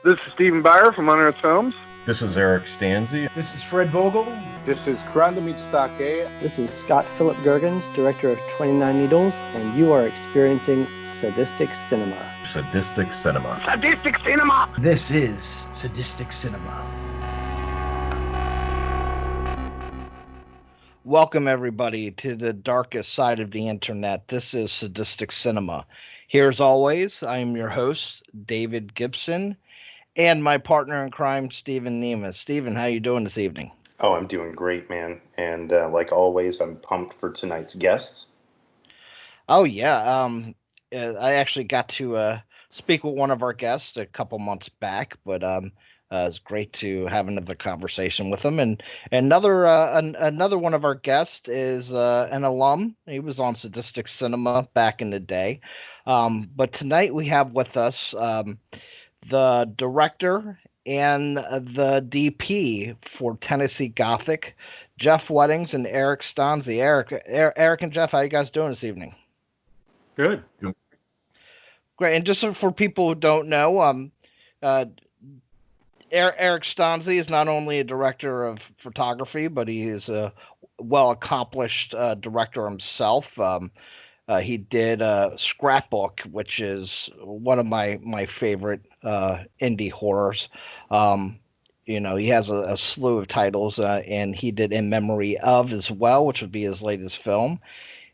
This is Stephen Byer from Unearthed Films. This is Eric Stanze. This is Fred Vogel. This is Grandamit Stake. This is Scott Philip Gergens, director of 29 Needles, and you are experiencing Sadistic Cinema. Sadistic Cinema. Sadistic Cinema! This is Sadistic Cinema. Welcome, everybody, to the darkest side of the internet. This is Sadistic Cinema. Here, as always, I am your host, David Gibson, and my partner in crime, Stephen Nemeth. Stephen, how you doing this evening? Oh, I'm doing great, man. And like always, I'm pumped for tonight's guests. Oh, yeah. I actually got to speak with one of our guests a couple months back, but it's great to have another conversation with him. And another one of our guests is an alum. He was on Sadistic Cinema back in the day. But tonight we have with us the director and the DP for Tennessee Gothic, Jeff Weddings and Eric Stanze. Eric and Jeff, how you guys doing this evening? Good. Great. And just for people who don't know, Eric Stanze is not only a director of photography, but he is a well-accomplished director himself. He did Scrapbook, which is one of my favorite indie horrors. He has a slew of titles, and he did In Memory Of as well, which would be his latest film.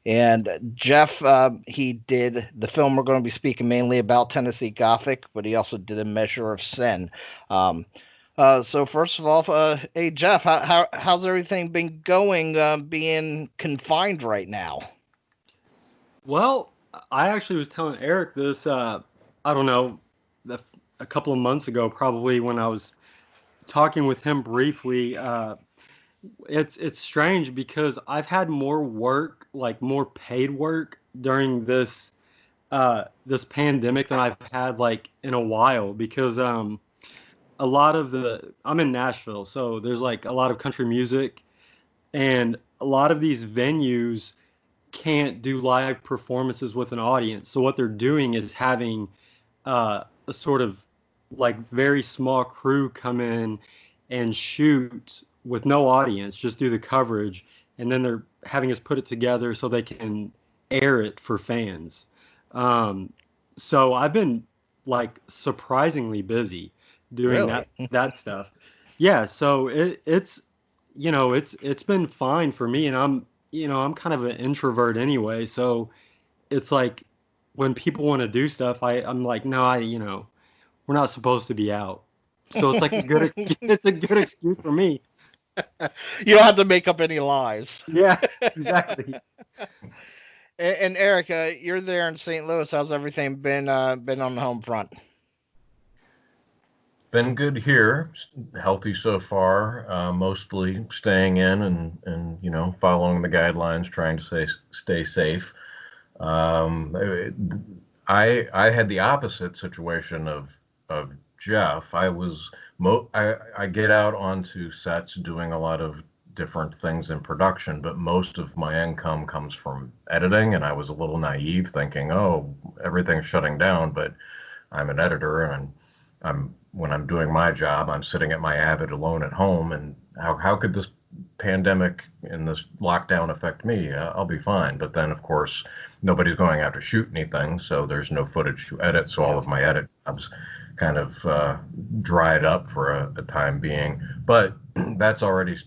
And Jeff, he did the film we're going to be speaking mainly about, Tennessee Gothic, but he also did A Measure of Sin. So first of all, hey Jeff, how's everything been going, being confined right now? Well, I actually was telling Eric this, I don't know, a couple of months ago, probably, when I was talking with him briefly. It's strange because I've had more work, like more paid work during this pandemic than I've had like in a while, because I'm in Nashville, so there's like a lot of country music, and a lot of these venues can't do live performances with an audience. So what they're doing is having a sort of like very small crew come in and shoot with no audience, just do the coverage, and then they're having us put it together so they can air it for fans. So I've been like surprisingly busy doing that stuff. Yeah, so it's been fine for me, and I'm kind of an introvert anyway, so it's like when people want to do stuff, I'm like, no, we're not supposed to be out. So it's like it's a good excuse for me. You don't have to make up any lies. Yeah, exactly. And Eric, you're there in St. Louis. How's everything been on the home front? Been good here, healthy so far, mostly staying in and following the guidelines, trying to stay safe. I had the opposite situation of Jeff. I get out onto sets doing a lot of different things in production, but most of my income comes from editing, and I was a little naive thinking, oh, everything's shutting down, but I'm an editor, and when I'm doing my job, I'm sitting at my Avid alone at home, and how could this pandemic and this lockdown affect me? I'll be fine. But then, of course, nobody's going out to shoot anything, so there's no footage to edit, so all of my edit jobs kind of dried up for a time being. But that's already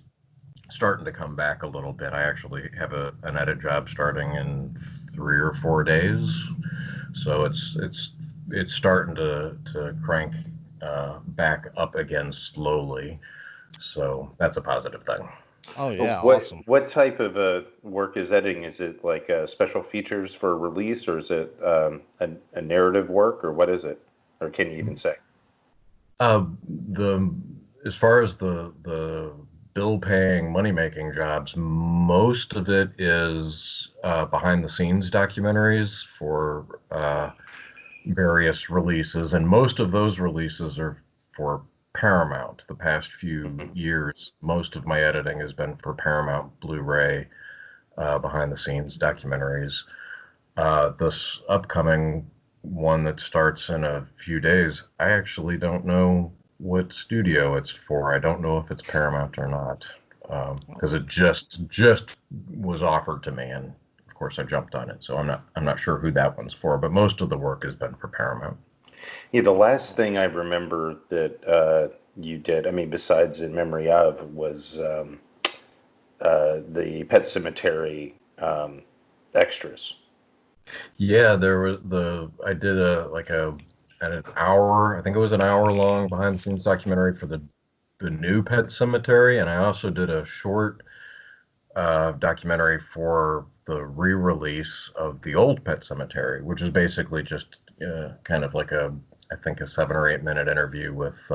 starting to come back a little bit. I actually have an edit job starting in 3 or 4 days, so it's starting to crank back up again slowly. So that's a positive thing. Oh yeah, awesome. What type of work is editing? Is it like special features for release, or is it a narrative work, or what is it? Or can you even say? As far as the bill-paying, money-making jobs, most of it is behind-the-scenes documentaries for various releases, and most of those releases are for Paramount. The past few years, most of my editing has been for Paramount Blu-ray behind-the-scenes documentaries. This upcoming one that starts in a few days. I actually don't know what studio it's for. I don't know if it's Paramount or not, because it just was offered to me, and of course I jumped on it. So I'm not sure who that one's for, but most of the work has been for Paramount. Yeah, the last thing I remember that you did, I mean, besides In Memory Of, was the Pet Cemetery extras. Yeah, there was I did an hour, I think it was an hour long behind the scenes documentary for the new Pet Cemetery, and I also did a short documentary for the re-release of the old Pet Cemetery, which is basically just kind of like I think a 7 or 8 minute interview with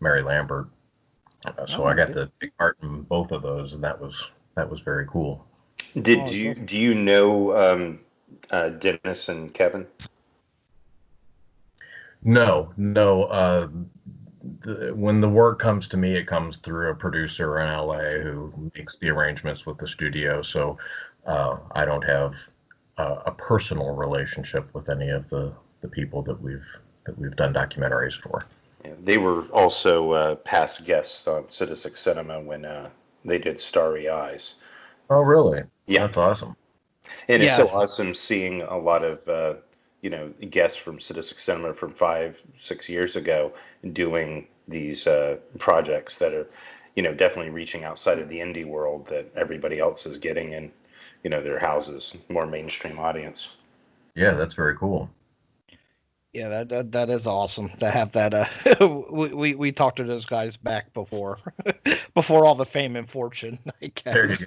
Mary Lambert. So I got to take part in both of those, and that was very cool. Do you know Dennis and Kevin? No. When the work comes to me, it comes through a producer in LA who makes the arrangements with the studio. So I don't have a personal relationship with any of the people that we've done documentaries for. Yeah, they were also past guests on Sadistic Cinema when they did Starry Eyes. Oh, really? Yeah, that's awesome. And it's so awesome seeing a lot of guests from Sadistic Cinema from 5-6 years ago doing these projects that are definitely reaching outside of the indie world that everybody else is getting in their houses, more mainstream audience. Yeah, that's very cool. Yeah, that is awesome to have that. We talked to those guys back before all the fame and fortune, I guess. There you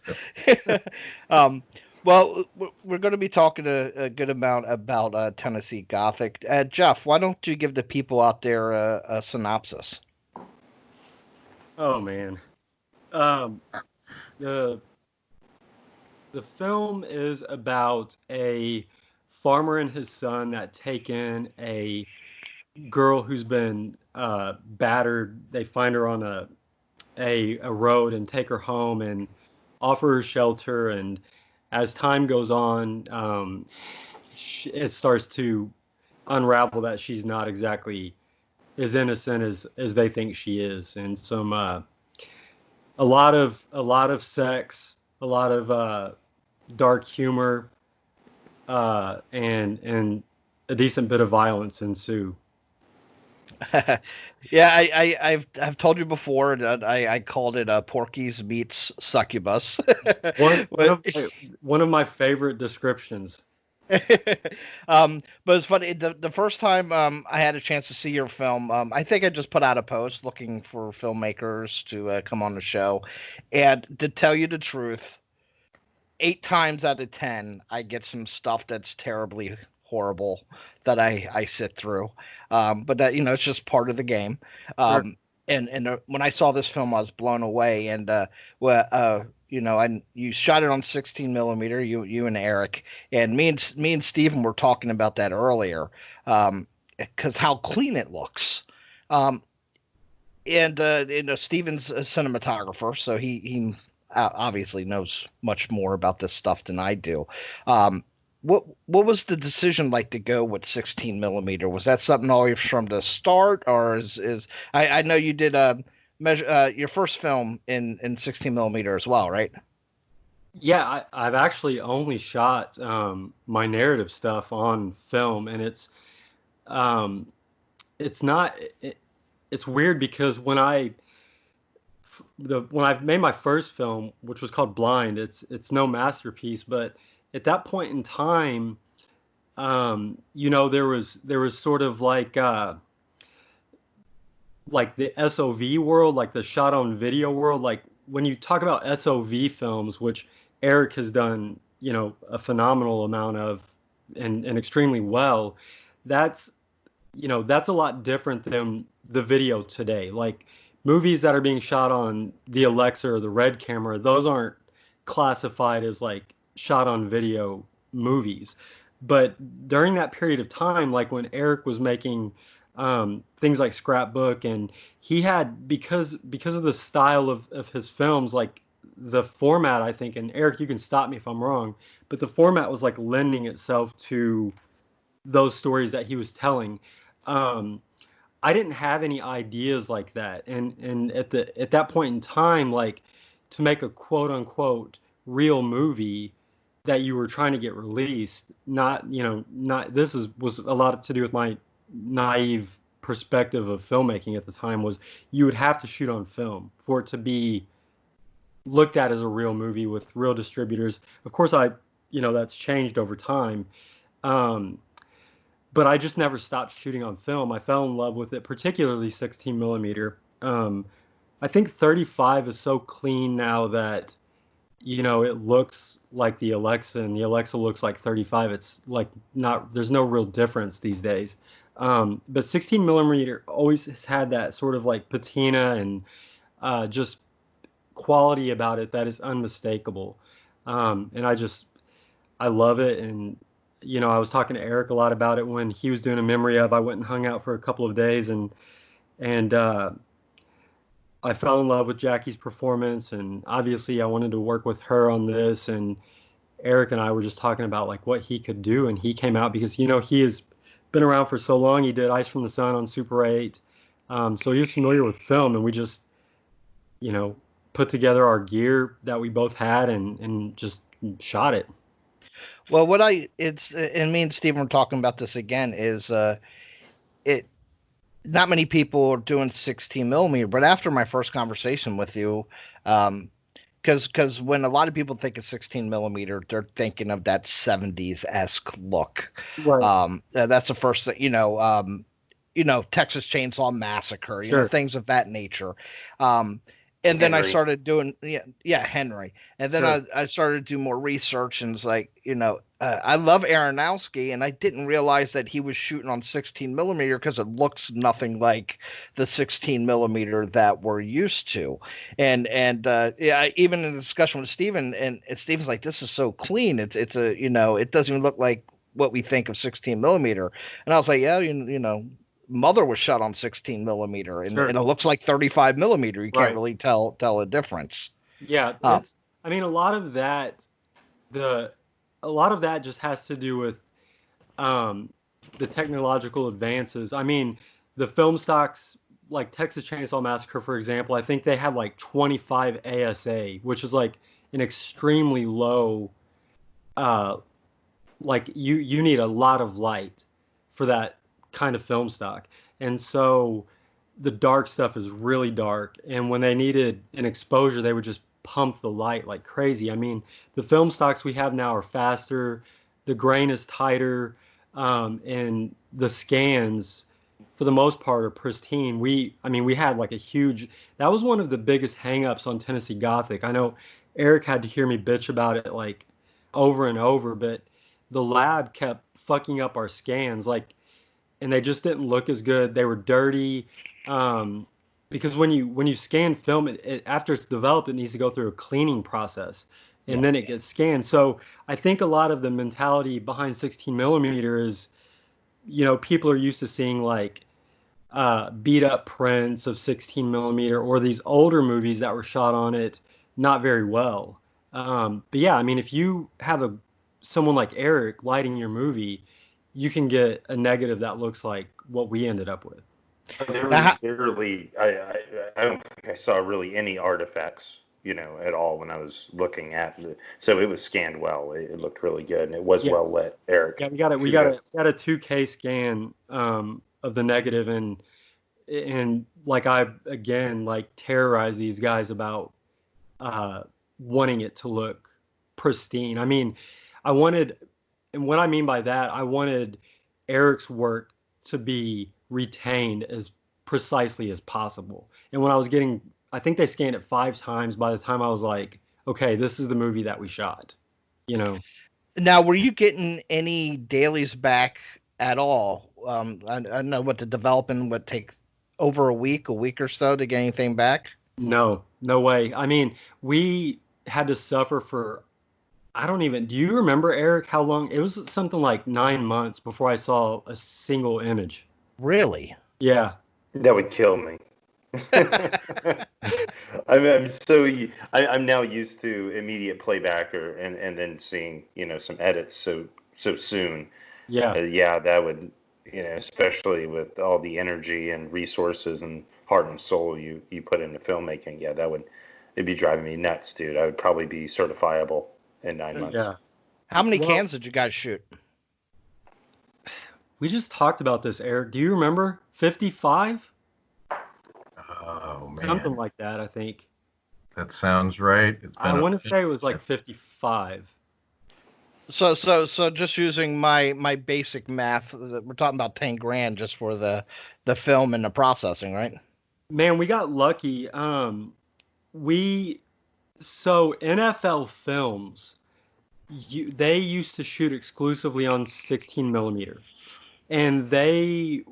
go. Well, we're going to be talking a good amount about Tennessee Gothic. Jeff, why don't you give the people out there a synopsis? Oh man, the film is about a farmer and his son that take in a girl who's been battered. They find her on a road and take her home and offer her shelter. And as time goes on, it starts to unravel that she's not exactly as innocent as they think she is, and a lot of sex, a lot of dark humor, and a decent bit of violence ensue. Yeah, I've told you before that I called it Porky's meets Succubus. one of my favorite descriptions. But it's funny. The first time I had a chance to see your film, I think I just put out a post looking for filmmakers to come on the show, and to tell you the truth, 8 times out of 10, I get some stuff that's terribly horrible that I sit through. But that, it's just part of the game. Sure. And when I saw this film, I was blown away. And you shot it on 16 millimeter. You and Eric, and me and Steven were talking about that earlier, because how clean it looks. Steven's a cinematographer, so he obviously knows much more about this stuff than I do. What was the decision like to go with 16 millimeter? Was that something always from the start, or I know you did your first film in 16 millimeter as well, right? Yeah, I've actually only shot my narrative stuff on film, and it's weird because when I made my first film, which was called Blind, it's no masterpiece, but at that point in time, there was sort of like the SOV world, like the shot on video world. Like when you talk about SOV films, which Eric has done, a phenomenal amount of, and extremely well, that's a lot different than the video today. Like movies that are being shot on the Alexa or the Red camera, those aren't classified as like shot on video movies. But during that period of time, like when Eric was making things like Scrapbook, and he had, because of the style of his films, like the format, I think, and Eric, you can stop me if I'm wrong, but the format was like lending itself to those stories that he was telling. I didn't have any ideas like that, and at that point in time, like, to make a quote unquote real movie that you were trying to get released, not was a lot to do with my naive perspective of filmmaking at the time, was you would have to shoot on film for it to be looked at as a real movie with real distributors. Of course, that's changed over time. But I just never stopped shooting on film. I fell in love with it, particularly 16 millimeter. I think 35 is so clean now that, it looks like the Alexa, and the Alexa looks like 35. It's like there's no real difference these days. But 16 millimeter always has had that sort of like patina and just quality about it that is unmistakable. And I love it. And, I was talking to Eric a lot about it when he was doing a memory of. I went and hung out for a couple of days, and I fell in love with Jackie's performance, and obviously I wanted to work with her on this. And Eric and I were just talking about like what he could do, and he came out because he has been around for so long. He did Ice from the Sun on Super 8, so he was familiar with film, and we just put together our gear that we both had and just shot it. Well, and me and Steven were talking about this again, is not many people are doing 16 millimeter, but after my first conversation with you, because when a lot of people think of 16 millimeter, they're thinking of that 70s-esque look. Right. That's the first thing, Texas Chainsaw Massacre, Sure. Things of that nature. And then Henry. I started doing, Henry. And then Sure. I started to do more research, and it's like, I love Aronofsky, and I didn't realize that he was shooting on 16 millimeter because it looks nothing like the 16 millimeter that we're used to. And even in the discussion with Steven, and Steven's like, this is so clean. It's a, it doesn't even look like what we think of 16 millimeter. And I was like, yeah, Mother was shot on 16 millimeter, and, Sure. and it looks like 35 millimeter. You Right. can't really tell a difference. Yeah, a lot of that, just has to do with the technological advances. I mean, the film stocks, like Texas Chainsaw Massacre, for example, I think they had like 25 ASA, which is like an extremely low. Like you need a lot of light for that kind of film stock, and so the dark stuff is really dark, and when they needed an exposure, they would just pump the light like crazy. I mean, the film stocks we have now are faster, the grain is tighter, and the scans for the most part are pristine. We had like that was one of the biggest hangups on Tennessee Gothic. I know Eric had to hear me bitch about it like over and over, but the lab kept fucking up our scans, like, and they just didn't look as good. They were dirty, because when you scan film, after it's developed, it needs to go through a cleaning process, and then it gets scanned. So I think a lot of the mentality behind 16 millimeter is, people are used to seeing like beat up prints of 16 millimeter or these older movies that were shot on it not very well. But yeah, I mean, if you have someone like Eric lighting your movie, you can get a negative that looks like what we ended up with. There was barely, I don't think I saw really any artifacts, at all when I was looking at it. So it was scanned well. It looked really good, and it was well lit, Eric. Yeah, we got a 2K scan of the negative, and like I again like terrorize these guys about wanting it to look pristine. I mean, and what I mean by that, I wanted Eric's work to be retained as precisely as possible. And when I think they scanned it 5 times by the time I was like, okay, this is the movie that we shot, Now, were you getting any dailies back at all? I know what the development would take over a week or so to get anything back. No way. I mean, we had to suffer for, do you remember, Eric, how long? It was something like 9 months before I saw a single image. Really? Yeah. That would kill me. I'm now used to immediate playback and then seeing some edits so soon, Yeah. Yeah, that would, especially with all the energy and resources and heart and soul you put into filmmaking, yeah, it'd be driving me nuts, dude. I would probably be certifiable in 9 months. Yeah. How many Well, cans did you guys shoot? we just talked about this, Eric. Do you remember? 55? Oh man, Something like that, I think. that sounds right. It's been I want to say it was like 55. So just using my basic math, we're talking about 10 grand just for the film and the processing, right? Man, we got lucky. So NFL Films, they used to shoot exclusively on 16 millimeter, and they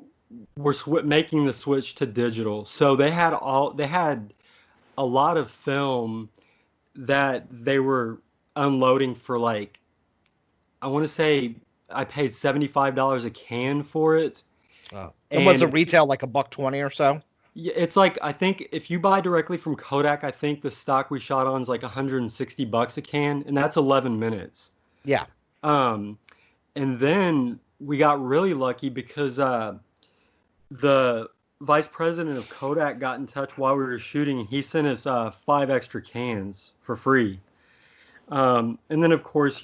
were making the switch to digital. So they had a lot of film that they were unloading for, like, I want to say I paid $75 a can for it. And was the retail like $1.20 or so? Yeah, it's like, I think if you buy directly from Kodak, I think the stock we shot on is like $160 a can, and that's 11 minutes. Yeah. And then we got really lucky because the vice president of Kodak got in touch while we were shooting, and he sent us 5 extra cans for free. And then, of course,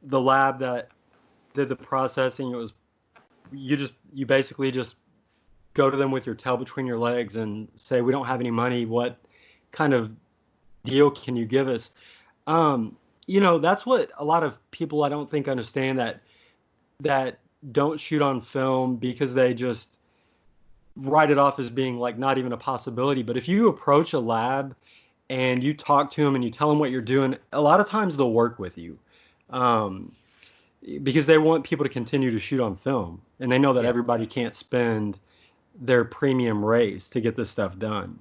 the lab that did the processing, it was you basically just go to them with your tail between your legs and say, we don't have any money. What kind of deal can you give us? That's what a lot of people I don't think understand, that don't shoot on film because they just write it off as being like not even a possibility. But if you approach a lab and you talk to them and you tell them what you're doing, a lot of times they'll work with you. Because they want people to continue to shoot on film, and they know that everybody can't spend their premium rates to get this stuff done.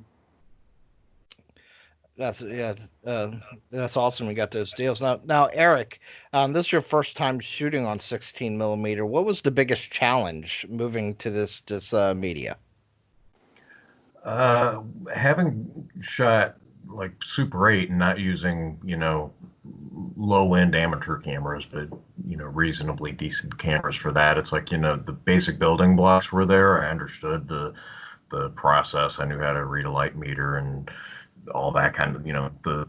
That's awesome. We got those deals. Now, Eric, this is your first time shooting on 16 millimeter. What was the biggest challenge moving to this media? Having shot like Super 8 and not using, low-end amateur cameras, but, reasonably decent cameras for that. It's like, the basic building blocks were there. I understood the process. I knew how to read a light meter and all that kind of,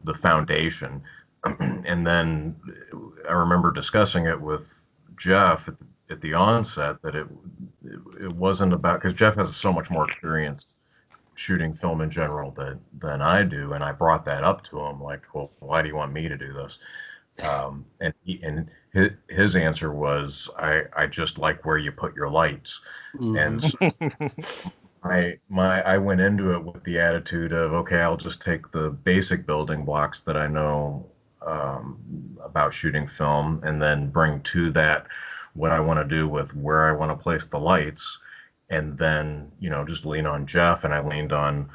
the foundation. And then I remember discussing it with Jeff at the onset that it wasn't about, because Jeff has so much more experience shooting film in general than I do, and I brought that up to him, like, well, why do you want me to do this? And his answer was, I just like where you put your lights. Mm-hmm. And so I went into it with the attitude of, okay, I'll just take the basic building blocks that I know about shooting film, and then bring to that what I want to do with where I want to place the lights. And then, just lean on Jeff, and I leaned on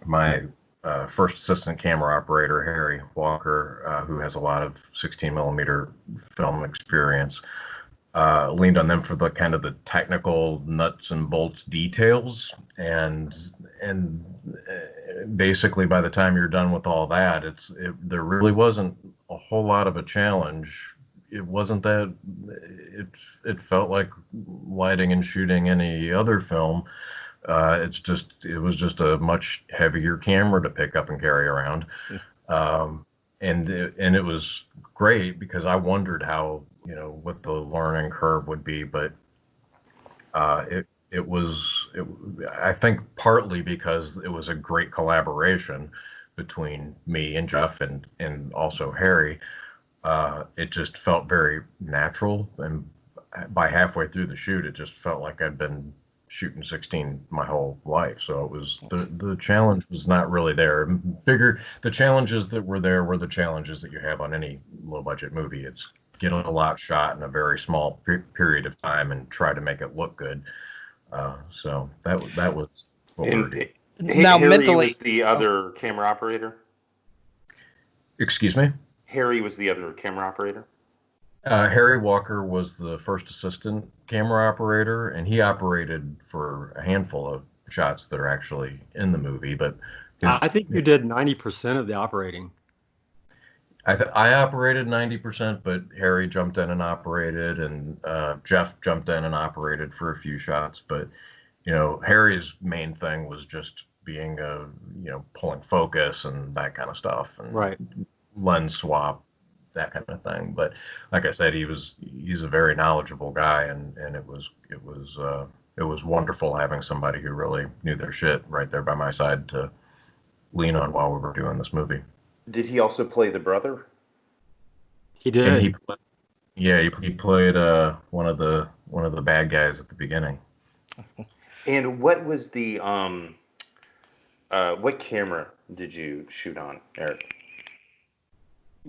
my first assistant camera operator, Harry Walker, who has a lot of 16 millimeter film experience. Leaned on them for the kind of the technical nuts and bolts details, and basically by the time you're done with all that, there really wasn't a whole lot of a challenge. It wasn't that it felt like lighting and shooting any other film. It was just a much heavier camera to pick up and carry around. And it was great because I wondered how, what the learning curve would be, but I think partly because it was a great collaboration between me and Jeff and also Harry. It just felt very natural, and by halfway through the shoot, it just felt like I'd been shooting 16 my whole life. So it was the challenge was not really there. The challenges that were there were the challenges that you have on any low budget movie. It's get a lot shot in a very small period of time and try to make it look good. So that was what we were doing. Now, Harry mentally, was the other camera operator. Excuse me? Harry was the other camera operator. Harry Walker was the first assistant camera operator, and he operated for a handful of shots that are actually in the movie. But I think you did 90% of the operating. I operated 90%, but Harry jumped in and operated, and Jeff jumped in and operated for a few shots. But Harry's main thing was just being pulling focus and that kind of stuff, and Right. lens swap, that kind of thing. But like I said, he's a very knowledgeable guy, and it was wonderful having somebody who really knew their shit right there by my side to lean on while we were doing this movie. Did he also play the brother? He did. And he played one of the bad guys at the beginning. And what was the what camera did you shoot on, Eric?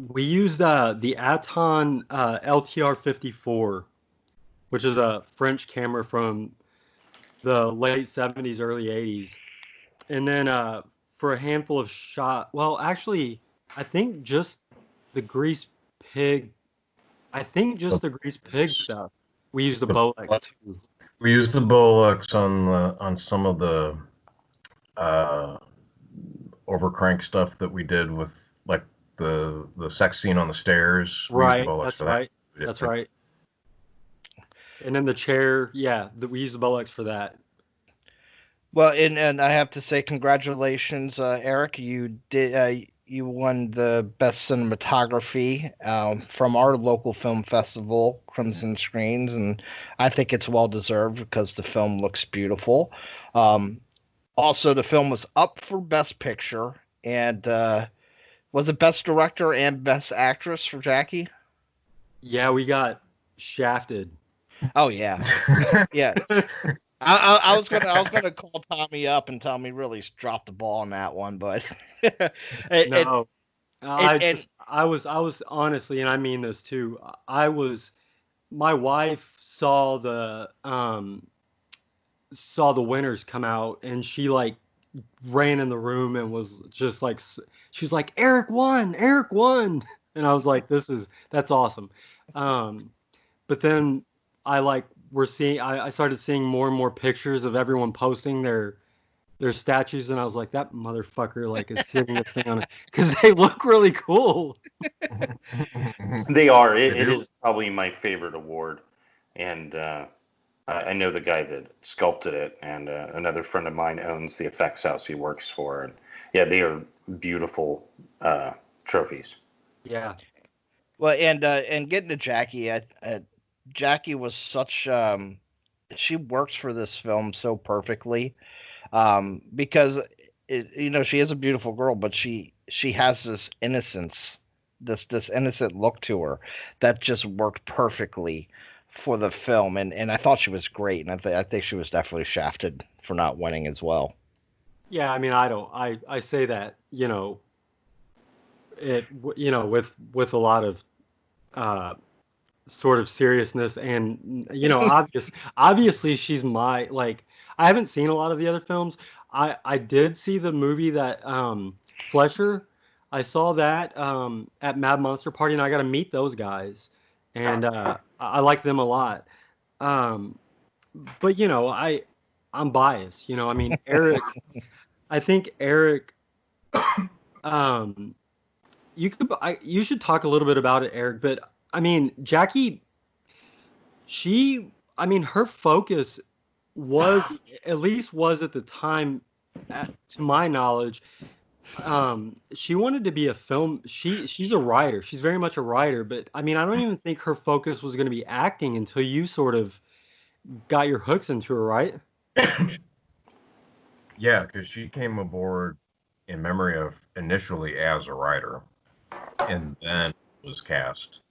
We used the Aton LTR 54, which is a French camera from the late 70s, early 80s. And then for a handful of well, actually, I think just the Grease Pig. I think just the Grease Pig stuff. We used the Bolex too. We used the Bolex on some of the overcrank stuff that we did with like the sex scene on the stairs. Right. That's right. That's right. And then the chair, we used the Bolex for that. Well, and I have to say congratulations, Eric. You did you won the best cinematography from our local film festival, Crimson Screens, and I think it's well deserved because the film looks beautiful. Also, the film was up for Best Picture, and was it Best Director and Best Actress for Jackie? Yeah, we got shafted. Oh yeah, yeah. I was gonna call Tommy up and tell him he really dropped the ball on that one, but no. I was honestly, and I mean this too. My wife saw the winners come out, and she like ran in the room and was just like, she was like, Eric won, and I was like, that's awesome. But then I started seeing more and more pictures of everyone posting their statues, and I was like, that motherfucker like is sitting this thing on it, because they look really cool. They are. It is probably my favorite award, and I know the guy that sculpted it, and another friend of mine owns the effects house he works for, and yeah, they are beautiful trophies. Yeah. Well, and getting to Jackie, Jackie was such she works for this film so perfectly, because she is a beautiful girl, but she has this innocence, this innocent look to her that just worked perfectly for the film, and I thought she was great, and I think she was definitely shafted for not winning as well. Yeah, I mean, I say that, with a lot of sort of seriousness, and obviously she's I haven't seen a lot of the other films. I did see the movie that Fletcher. I saw that at Mad Monster Party, and I got to meet those guys, and I liked them a lot. But I'm biased. I mean, Eric. I think Eric. You should talk a little bit about it, Eric. But I mean, Jackie. Her focus was at the time, to my knowledge, she wanted to be a film. She's a writer. She's very much a writer. But I mean, I don't even think her focus was going to be acting until you sort of got your hooks into her, right? Yeah, because she came aboard in memory of initially as a writer, and then was cast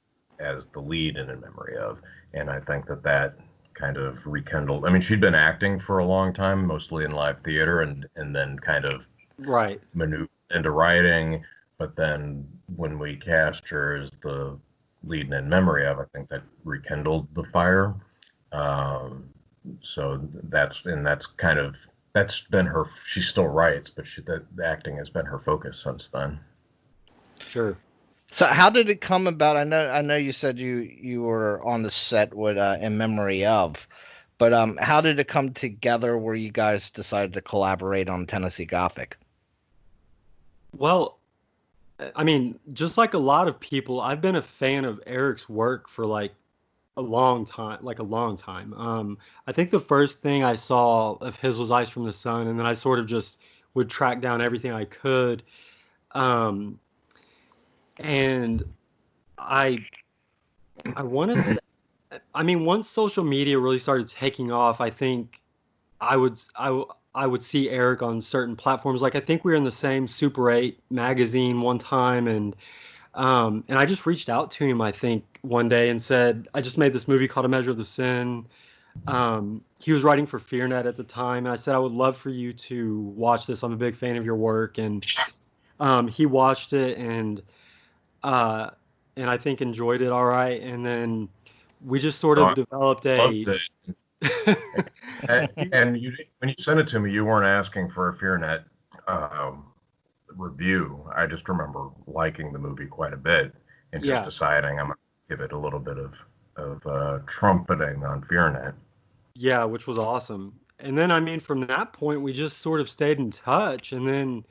as the lead in memory of. And I think that kind of rekindled. I mean, she'd been acting for a long time, mostly in live theater, and then kind of maneuvered into writing. But then when we cast her as the lead in memory of, I think that rekindled the fire. So that's been her. She still writes, but the acting has been her focus since then. Sure. So how did it come about? I know you said you were on the set with in memory of, but how did it come together where you guys decided to collaborate on Tennessee Gothic? Well, I mean, just like a lot of people, I've been a fan of Eric's work for like a long time, I think the first thing I saw of his was Ice from the Sun, and then I sort of just would track down everything I could. Um, and I want to say, I mean, once social media really started taking off, I think I would see Eric on certain platforms. Like I think we were in the same Super 8 magazine one time, and I just reached out to him, I think, one day and said, I just made this movie called A Measure of the Sin. He was writing for FearNet at the time, and I said, I would love for you to watch this. I'm a big fan of your work. And he watched it and I think enjoyed it all right. And then we just sort of developed a... and when you sent it to me, you weren't asking for a FearNet review. I just remember liking the movie quite a bit and just deciding I'm going to give it a little bit of trumpeting on FearNet. Yeah, which was awesome. And then, I mean, from that point, we just sort of stayed in touch. And then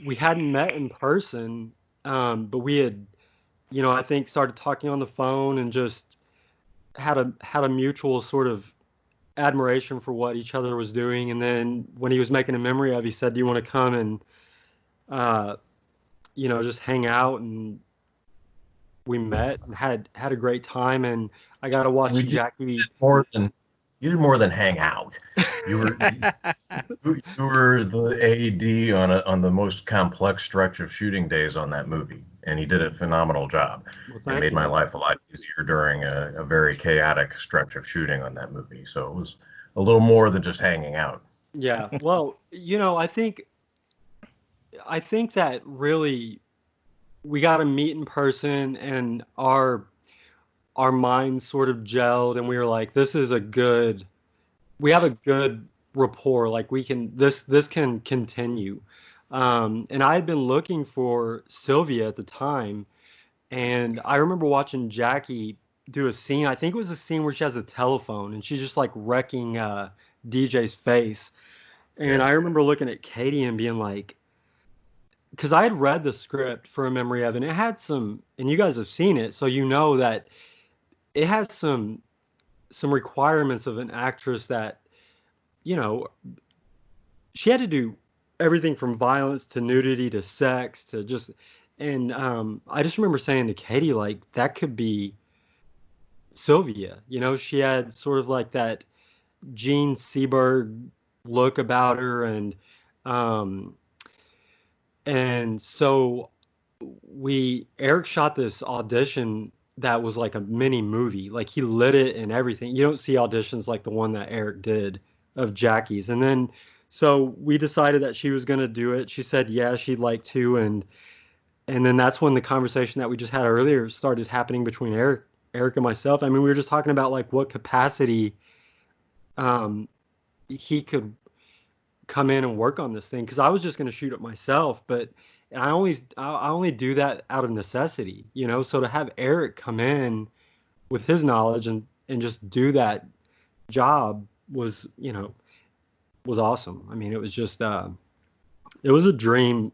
we hadn't met in person, but we had, I think started talking on the phone and just had a mutual sort of admiration for what each other was doing. And then when he was making a memory of, he said, do you want to come and just hang out? And we met and had a great time, and I got to watch Jackie. You did more than hang out. You were the AD on the most complex stretch of shooting days on that movie, and he did a phenomenal job. It made my life a lot easier during a very chaotic stretch of shooting on that movie. So it was a little more than just hanging out. Yeah. Well, I think that really we got to meet in person, and our minds sort of gelled, and we were like, we have a good rapport. Like this can continue. And I had been looking for Sylvia at the time, and I remember watching Jackie do a scene. I think it was a scene where she has a telephone and she's just like wrecking DJ's face. And I remember looking at Katie and being like, because I had read the script for A Memory of, and it had some, and you guys have seen it, so you know that it has some requirements of an actress that, she had to do everything from violence to nudity to sex to just, and I just remember saying to Katie, like, that could be Sylvia. She had sort of like that Gene Seberg look about her, and so Eric shot this audition that was like a mini movie. Like he lit it and everything. You don't see auditions like the one that Eric did of Jackie's. And then, so we decided that she was going to do it. She said, yeah, she'd like to. And then that's when the conversation that we just had earlier started happening between Eric and myself. I mean, we were just talking about like what capacity he could come in and work on this thing. Cause I was just going to shoot it myself, but I only do that out of necessity, so to have Eric come in with his knowledge and just do that job was awesome. I mean, it was just, it was a dream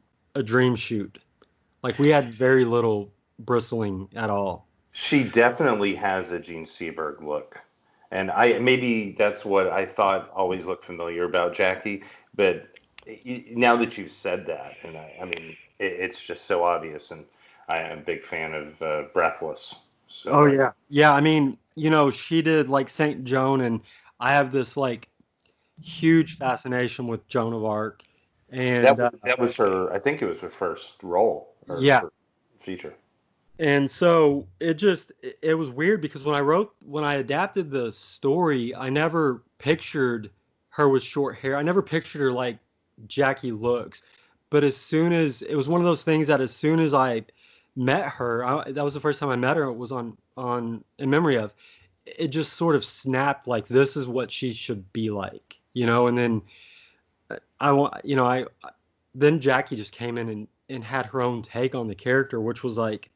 shoot. Like we had very little bristling at all. She definitely has a Gene Seberg look. And maybe that's what I thought always looked familiar about Jackie, but now that you've said that, and I mean, it's just so obvious, and I am a big fan of Breathless. So. Oh yeah, yeah. I mean, she did like Saint Joan, and I have this like huge fascination with Joan of Arc, and that was her. I think it was her first role. Her feature. And so it was weird because when I adapted the story, I never pictured her with short hair. I never pictured her like Jackie looks. But as soon as, it was one of those things that as soon as I met her, that was the first time I met her, it was on In Memory of, it just sort of snapped like, this is what she should be like, and then then Jackie just came in and had her own take on the character, which was like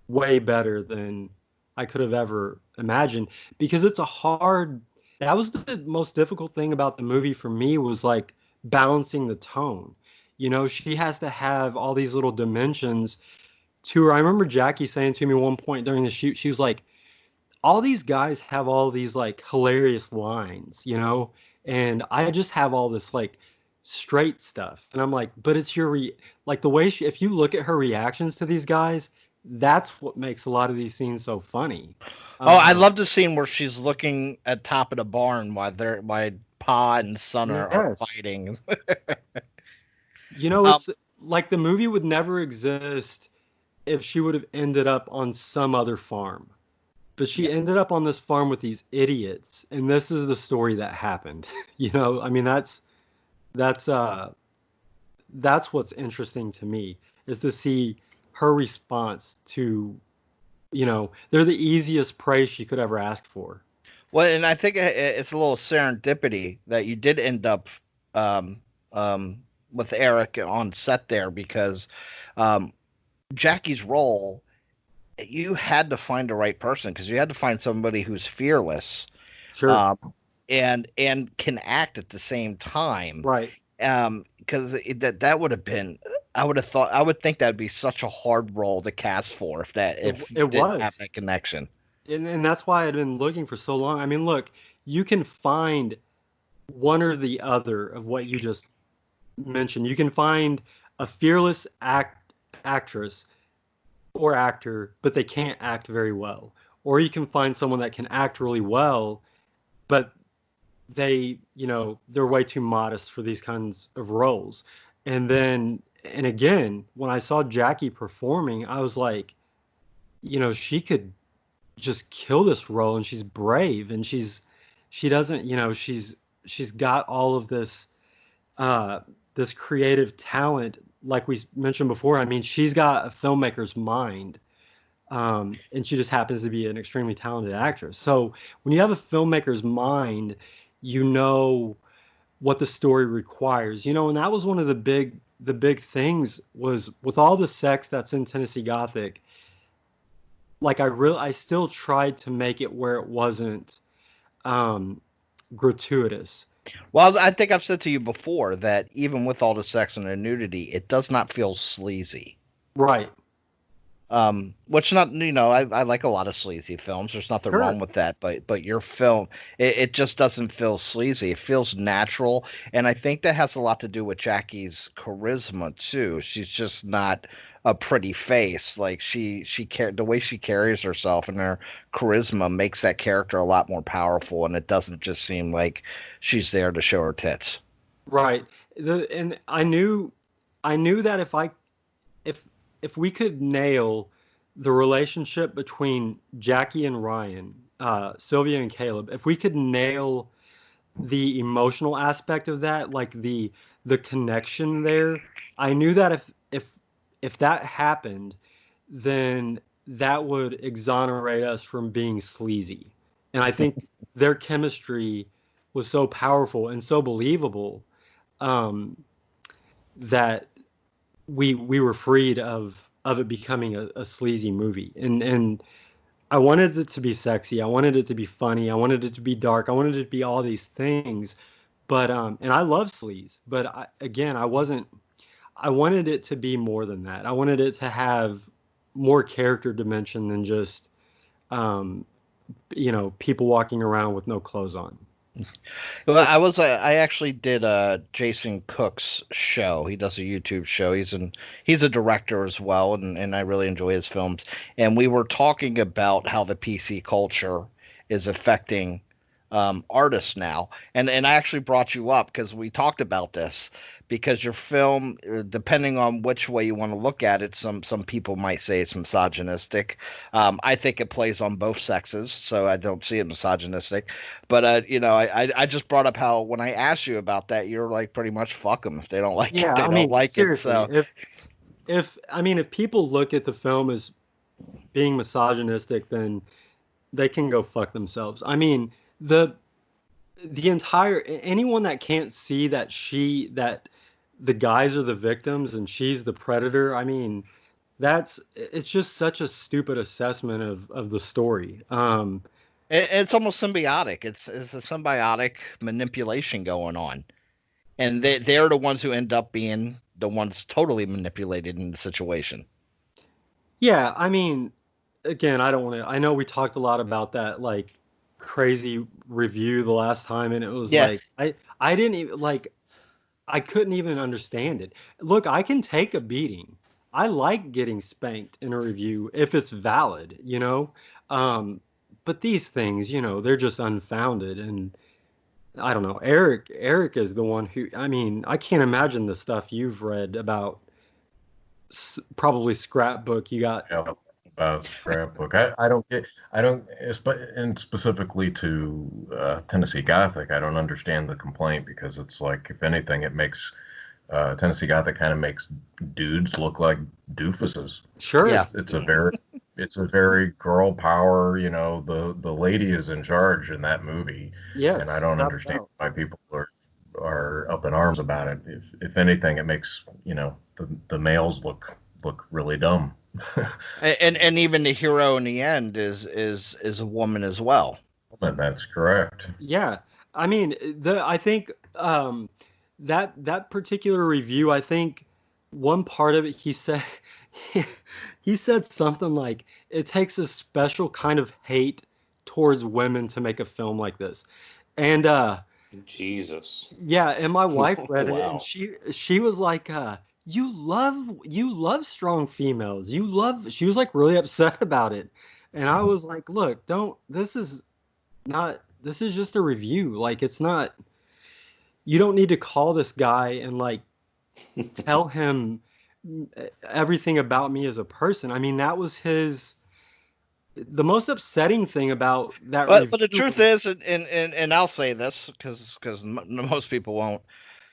way better than I could have ever imagined, because that was the most difficult thing about the movie for me, was like balancing the tone. She has to have all these little dimensions to her. I remember Jackie saying to me one point during the shoot, she was like, all these guys have all these like hilarious lines, you know, and I just have all this like straight stuff. And I'm like, but it's your like the way if you look at her reactions to these guys, that's what makes a lot of these scenes so funny. Oh, I love the scene where she's looking at top of the barn while Pa and son are fighting. You know, it's like the movie would never exist if she would have ended up on some other farm. But she ended up on this farm with these idiots, and this is the story that happened. You know, I mean, that's what's interesting to me, is to see her response to, you know, they're the easiest prey she could ever ask for. Well, and I think it's a little serendipity that you did end up with Eric on set there, because Jackie's role, you had to find the right person, because you had to find somebody who's fearless, sure, and can act at the same time, right? Because that would have been, I would think that'd be such a hard role to cast for if it didn't have that connection. And that's why I'd been looking for so long. I mean, look, you can find one or the other of what you just mentioned. You can find a fearless actress or actor, but they can't act very well. Or you can find someone that can act really well, but they, you know, they're way too modest for these kinds of roles. And again, when I saw Jackie performing, I was like, you know, she could just kill this role, and she's brave, and she doesn't, you know, she's got all of this this creative talent, like we mentioned before. I mean, she's got a filmmaker's mind, and she just happens to be an extremely talented actress. So when you have a filmmaker's mind, you know what the story requires, you know. And that was one of the big things, was with all the sex that's in Tennessee Gothic. Like I still tried to make it where it wasn't gratuitous. Well, I think I've said to you before that even with all the sex and the nudity, it does not feel sleazy. Right. Which, not, you know, I like a lot of sleazy films. There's nothing wrong with that, but your film, it just doesn't feel sleazy. It feels natural, and I think that has a lot to do with Jackie's charisma too. She's just not a pretty face. Like the way she carries herself and her charisma makes that character a lot more powerful, and it doesn't just seem like she's there to show her tits. Right. And I knew that if we could nail the relationship between Jackie and Ryan, Sylvia and Caleb, if we could nail the emotional aspect of that, like the connection there, I knew that if that happened, then that would exonerate us from being sleazy. And I think their chemistry was so powerful and so believable, that we were freed of it becoming a sleazy movie. And I wanted it to be sexy. I wanted it to be funny. I wanted it to be dark. I wanted it to be all these things. But and I love sleaze. But I wanted it to be more than that. I wanted it to have more character dimension than just, you know, people walking around with no clothes on. Well, I actually did Jason Cook's show. He does a YouTube show. He's a director as well, and I really enjoy his films. And we were talking about how the PC culture is affecting artists now. And I actually brought you up because we talked about this, because your film, depending on which way you want to look at it, some people might say it's misogynistic. I think it plays on both sexes, so I don't see it misogynistic. But you know, I just brought up how when I asked you about that, you're like, pretty much fuck them. If they don't like it, they don't like seriously, it. So if people look at the film as being misogynistic, then they can go fuck themselves. I mean, the entire, anyone that can't see that the guys are the victims and she's the predator, I mean, it's just such a stupid assessment of the story. It's almost symbiotic. It's a symbiotic manipulation going on, and they're the ones who end up being the ones totally manipulated in the situation. Yeah, I mean, again, I don't want to. I know we talked a lot about that like crazy review the last time, and it was Yeah. like I didn't even like I couldn't even understand it. Look, I can take a beating. I like getting spanked in a review if it's valid, you know. But these things, you know, they're just unfounded, and I don't know. Eric is the one who. I mean, I can't imagine the stuff you've read about probably Scrapbook. You got. Yeah, about Scrapbook. And specifically to Tennessee Gothic, I don't understand the complaint because it's like, if anything, it makes Tennessee Gothic kind of makes dudes look like doofuses. Sure. Yeah. It's a very girl power, you know, the lady is in charge in that movie. Yes. And I don't understand why people are up in arms about it. If anything, it makes, you know, the males look really dumb. And even the hero in the end is a woman as well. And that's correct. Yeah. I mean, I think that particular review, I think one part of it, he said he said something like, it takes a special kind of hate towards women to make a film like this. And Jesus. yeah, and my wife read it, Wow. and she was like, you love strong females. She was like really upset about it. And I was like, look, this is just a review. Like, it's not, you don't need to call this guy and like tell him everything about me as a person. I mean, that was the most upsetting thing about that review. But the truth is, and I'll say this because most people won't.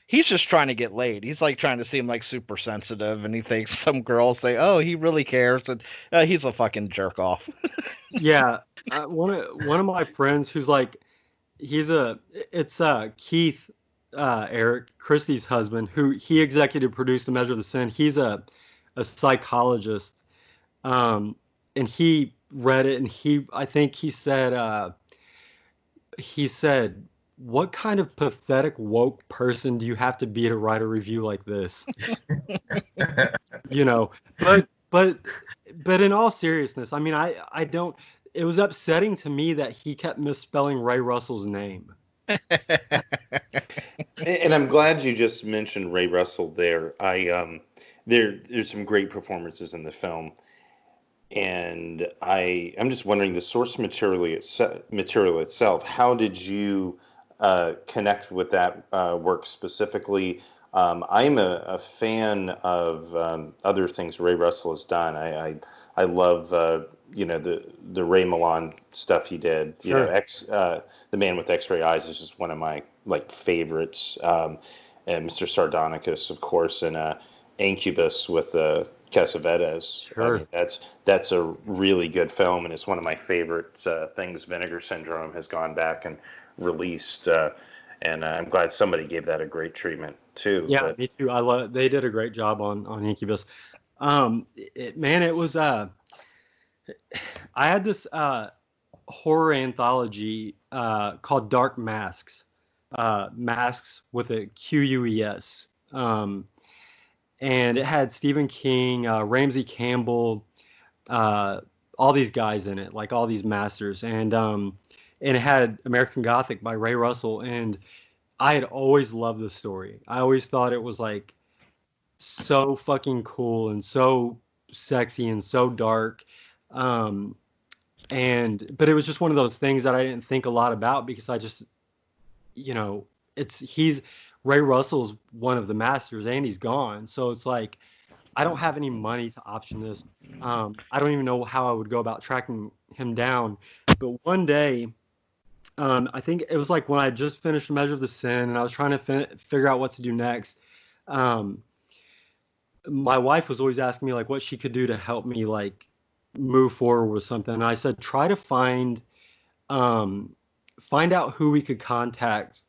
He's just trying to get laid. He's like trying to seem like super sensitive, and he thinks some girls say, "Oh, he really cares," and he's a fucking jerk off. Yeah, one of my friends who's like, it's Keith, Eric Christie's husband, who he executive produced A Measure of the Sin. He's a psychologist, and he read it, and I think he said, what kind of pathetic woke person do you have to be to write a review like this? You know, but in all seriousness, I mean, I don't, it was upsetting to me that he kept misspelling Ray Russell's name. And I'm glad you just mentioned Ray Russell there. There's some great performances in the film. And I'm just wondering, the source material itself, how did you connect with that work specifically? I'm a fan of other things Ray Russell has done. I love the Ray Milland stuff he did. Sure. You know, The Man with X-Ray Eyes is just one of my like favorites. And Mr. Sardonicus, of course, and Incubus with Cassavetes. Sure. I mean, that's a really good film, and it's one of my favorite things Vinegar Syndrome has gone back and released. And I'm glad somebody gave that a great treatment too. Yeah, me too. They did a great job on Incubus. It was I had this horror anthology called Dark Masks, masks with a QUES, and it had Stephen King, Ramsey Campbell, all these guys in it, like all these masters, and it had American Gothic by Ray Russell, and I had always loved the story. I always thought it was like so fucking cool and so sexy and so dark. But it was just one of those things that I didn't think a lot about because I just, you know, Ray Russell's one of the masters and he's gone. So it's like, I don't have any money to option this. I don't even know how I would go about tracking him down. But one day, I think it was like when I just finished Measure of the Sin and I was trying to figure out what to do next. My wife was always asking me like what she could do to help me like move forward with something. And I said, try to find out who we could contact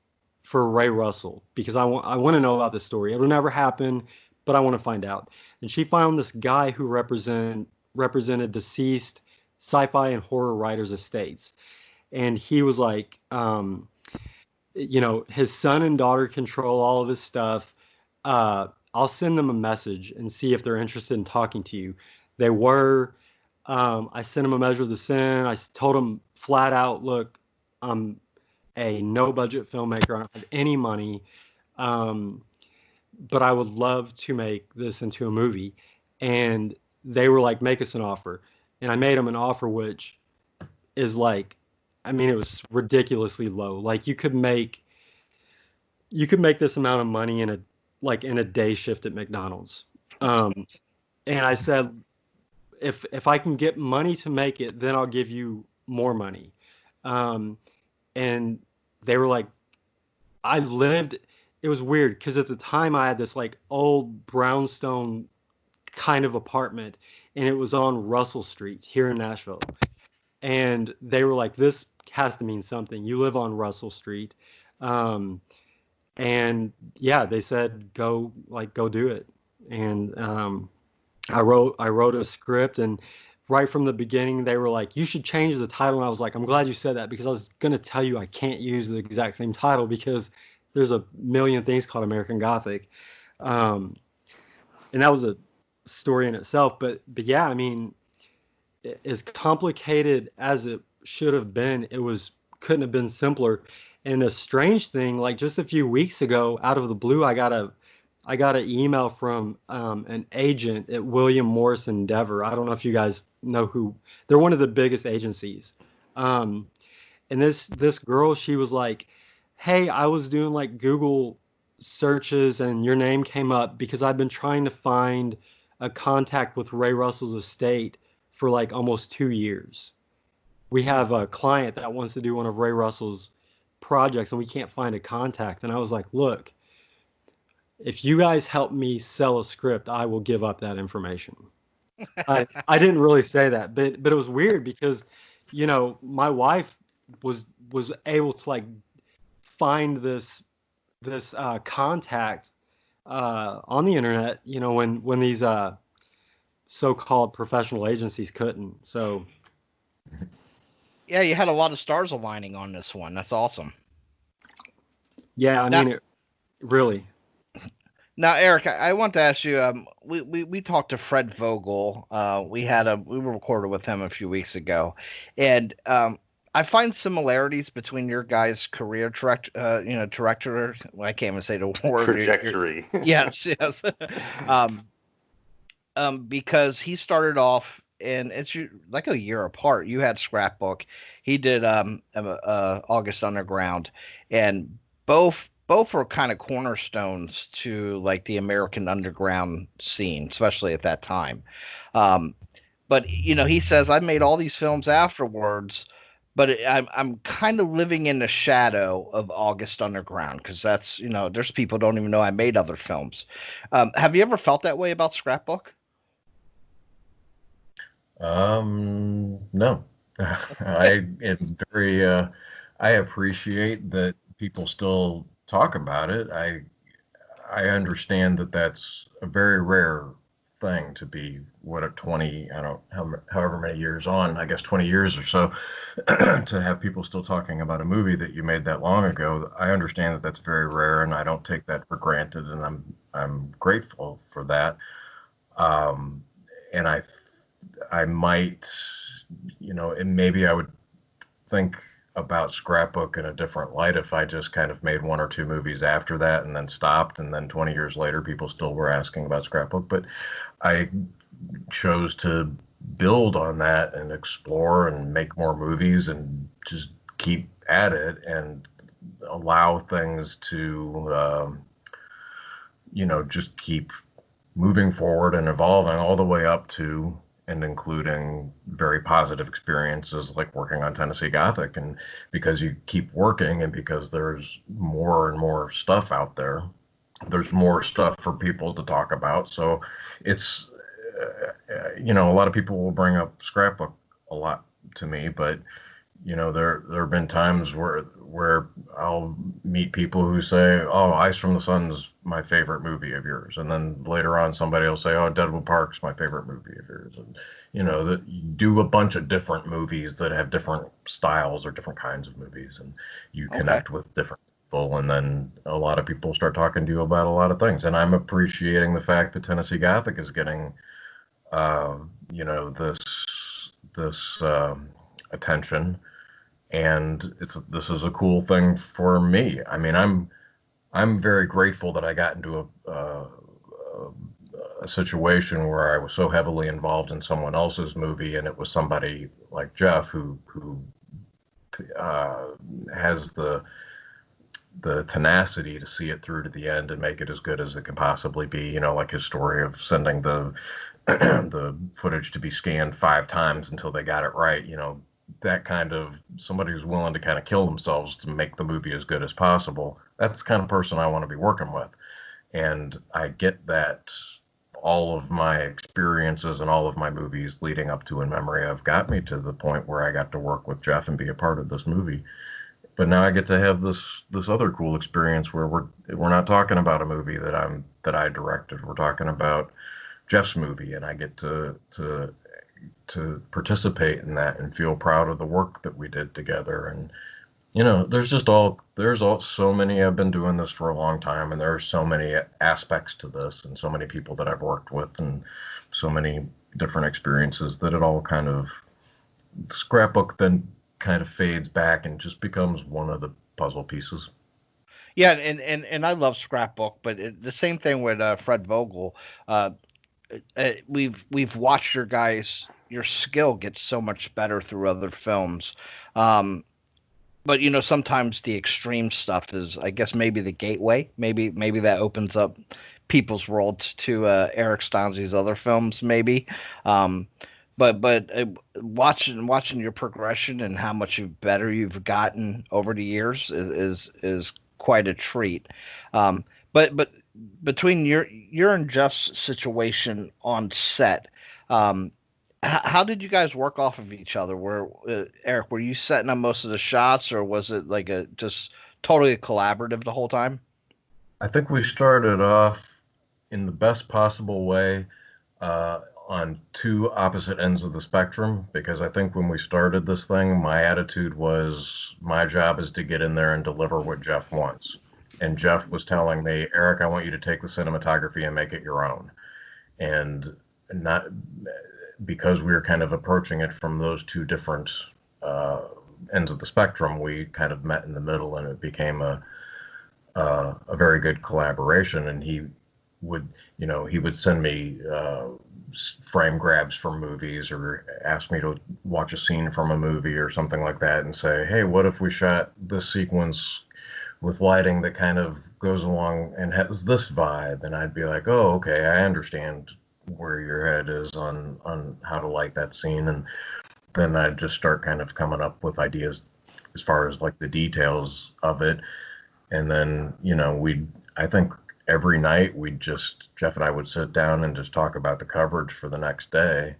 for Ray Russell, because I want to know about this story. It'll never happen, but I want to find out. And she found this guy who represented deceased sci-fi and horror writers' estates. And he was like, you know, his son and daughter control all of his stuff. I'll send them a message and see if they're interested in talking to you. They were. I sent them a measure of the sin. I told them flat out, look, I'm a no-budget filmmaker. I don't have any money, but I would love to make this into a movie. And they were like, make us an offer. And I made them an offer which is like, I mean, it was ridiculously low. Like you could make this amount of money in a day shift at McDonald's. And I said, if I can get money to make it, then I'll give you more money. And they were like, it was weird because at the time I had this like old brownstone kind of apartment, and it was on Russell Street here in Nashville. And they were like, this has to mean something. You live on Russell Street. And yeah, they said, go do it. And I wrote a script, and right from the beginning, they were like, you should change the title. And I was like, I'm glad you said that, because I was going to tell you I can't use the exact same title because there's a million things called American Gothic. And that was a story in itself. But yeah, I mean, as complicated as it should have been, couldn't have been simpler. And a strange thing, like just a few weeks ago, out of the blue, I got an email from an agent at William Morris Endeavor. I don't know if you guys know who. They're one of the biggest agencies. And this girl, she was like, hey, I was doing like Google searches and your name came up because I've been trying to find a contact with Ray Russell's estate for like almost 2 years. We have a client that wants to do one of Ray Russell's projects and we can't find a contact. And I was like, look, if you guys help me sell a script, I will give up that information. I didn't really say that, but it was weird because, you know, my wife was able to like find this contact on the internet, you know, when these so-called professional agencies couldn't. So yeah, you had a lot of stars aligning on this one. That's awesome. Yeah, I mean, it really. Now, Eric, I want to ask you. We talked to Fred Vogel. We recorded with him a few weeks ago, and I find similarities between your guys' career director. Well, I can't even say the word. Trajectory. Yes. Because he started off, and it's like a year apart. You had Scrapbook. He did August Underground, and both are kind of cornerstones to like the American underground scene, especially at that time. But you know, he says, I made all these films afterwards, but I'm kind of living in the shadow of August Underground because that's, you know, there's people who don't even know I made other films. Have you ever felt that way about Scrapbook? No. I am very I appreciate that people still talk about it. I understand that that's a very rare thing to be, what, a 20, I don't know, however many years on, I guess 20 years or so, to have people still talking about a movie that you made that long ago. I understand that that's very rare, and I don't take that for granted, and I'm grateful for that. And I might, you know, and maybe I would think about Scrapbook in a different light if I just kind of made one or two movies after that and then stopped, and then 20 years later people still were asking about Scrapbook. But I chose to build on that and explore and make more movies and just keep at it and allow things to you know, just keep moving forward and evolving all the way up to and including very positive experiences like working on Tennessee Gothic. And because you keep working and because there's more and more stuff out there, there's more stuff for people to talk about. So it's, you know, a lot of people will bring up Scrapbook a lot to me, but you know, there have been times where I'll meet people who say, oh, Ice from the Sun's my favorite movie of yours. And then later on, somebody will say, oh, Deadwood Park's my favorite movie of yours. And, you know, that you do a bunch of different movies that have different styles or different kinds of movies, and you connect with different people. And then a lot of people start talking to you about a lot of things. And I'm appreciating the fact that Tennessee Gothic is getting this attention, and this is a cool thing for me. I mean, I'm very grateful that I got into a situation where I was so heavily involved in someone else's movie, and it was somebody like Jeff who has the tenacity to see it through to the end and make it as good as it can possibly be. You know, like his story of sending the the footage to be scanned 5 times until they got it right. You know, that kind of somebody who's willing to kind of kill themselves to make the movie as good as possible. That's the kind of person I want to be working with. And I get that all of my experiences and all of my movies leading up to In Memory of got me to the point where I got to work with Jeff and be a part of this movie. But now I get to have this other cool experience where we're not talking about a movie that I directed. We're talking about Jeff's movie, and I get to participate in that and feel proud of the work that we did together. And you know, there's so many. I've been doing this for a long time, and there's so many aspects to this, and so many people that I've worked with, and so many different experiences that it all kind of Scrapbook then kind of fades back and just becomes one of the puzzle pieces. Yeah, and I love Scrapbook, but the same thing with Fred Vogel. We've watched your skill get so much better through other films. But you know, sometimes the extreme stuff is, I guess, maybe the gateway. Maybe that opens up people's worlds to Eric Stanze's other films, maybe. But watching your progression and how much better you've gotten over the years is quite a treat. But between your and Jeff's situation on set, how did you guys work off of each other? Eric, were you setting up most of the shots, or was it like just totally collaborative the whole time? I think we started off in the best possible way on 2 opposite ends of the spectrum, because I think when we started this thing, my attitude was my job is to get in there and deliver what Jeff wants. And Jeff was telling me, Eric, I want you to take the cinematography and make it your own. And not because we were kind of approaching it from those 2 different ends of the spectrum, we kind of met in the middle, and it became a very good collaboration. And he would send me frame grabs from movies, or ask me to watch a scene from a movie or something like that, and say, hey, what if we shot this sequence with lighting that kind of goes along and has this vibe? And I'd be like, oh, okay, I understand where your head is on how to light that scene. And then I'd just start kind of coming up with ideas as far as like the details of it. And then, you know, I think every night Jeff and I would sit down and just talk about the coverage for the next day.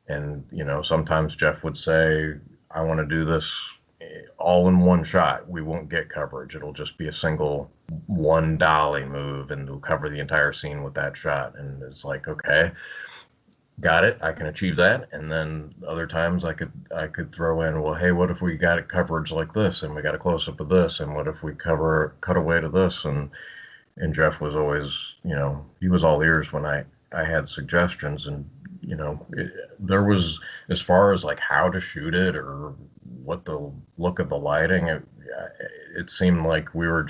And, you know, sometimes Jeff would say, I want to do this all in one shot. We won't get coverage. It'll just be a single one dolly move, and we'll cover the entire scene with that shot. And it's like, okay, got it. I can achieve that. And then other times I could throw in, well, hey, what if we got coverage like this, and we got a close up of this, and what if we cut away to this? And Jeff was always, you know, he was all ears when I had suggestions. And you know, there was, as far as like how to shoot it or what the look of the lighting, it seemed like we were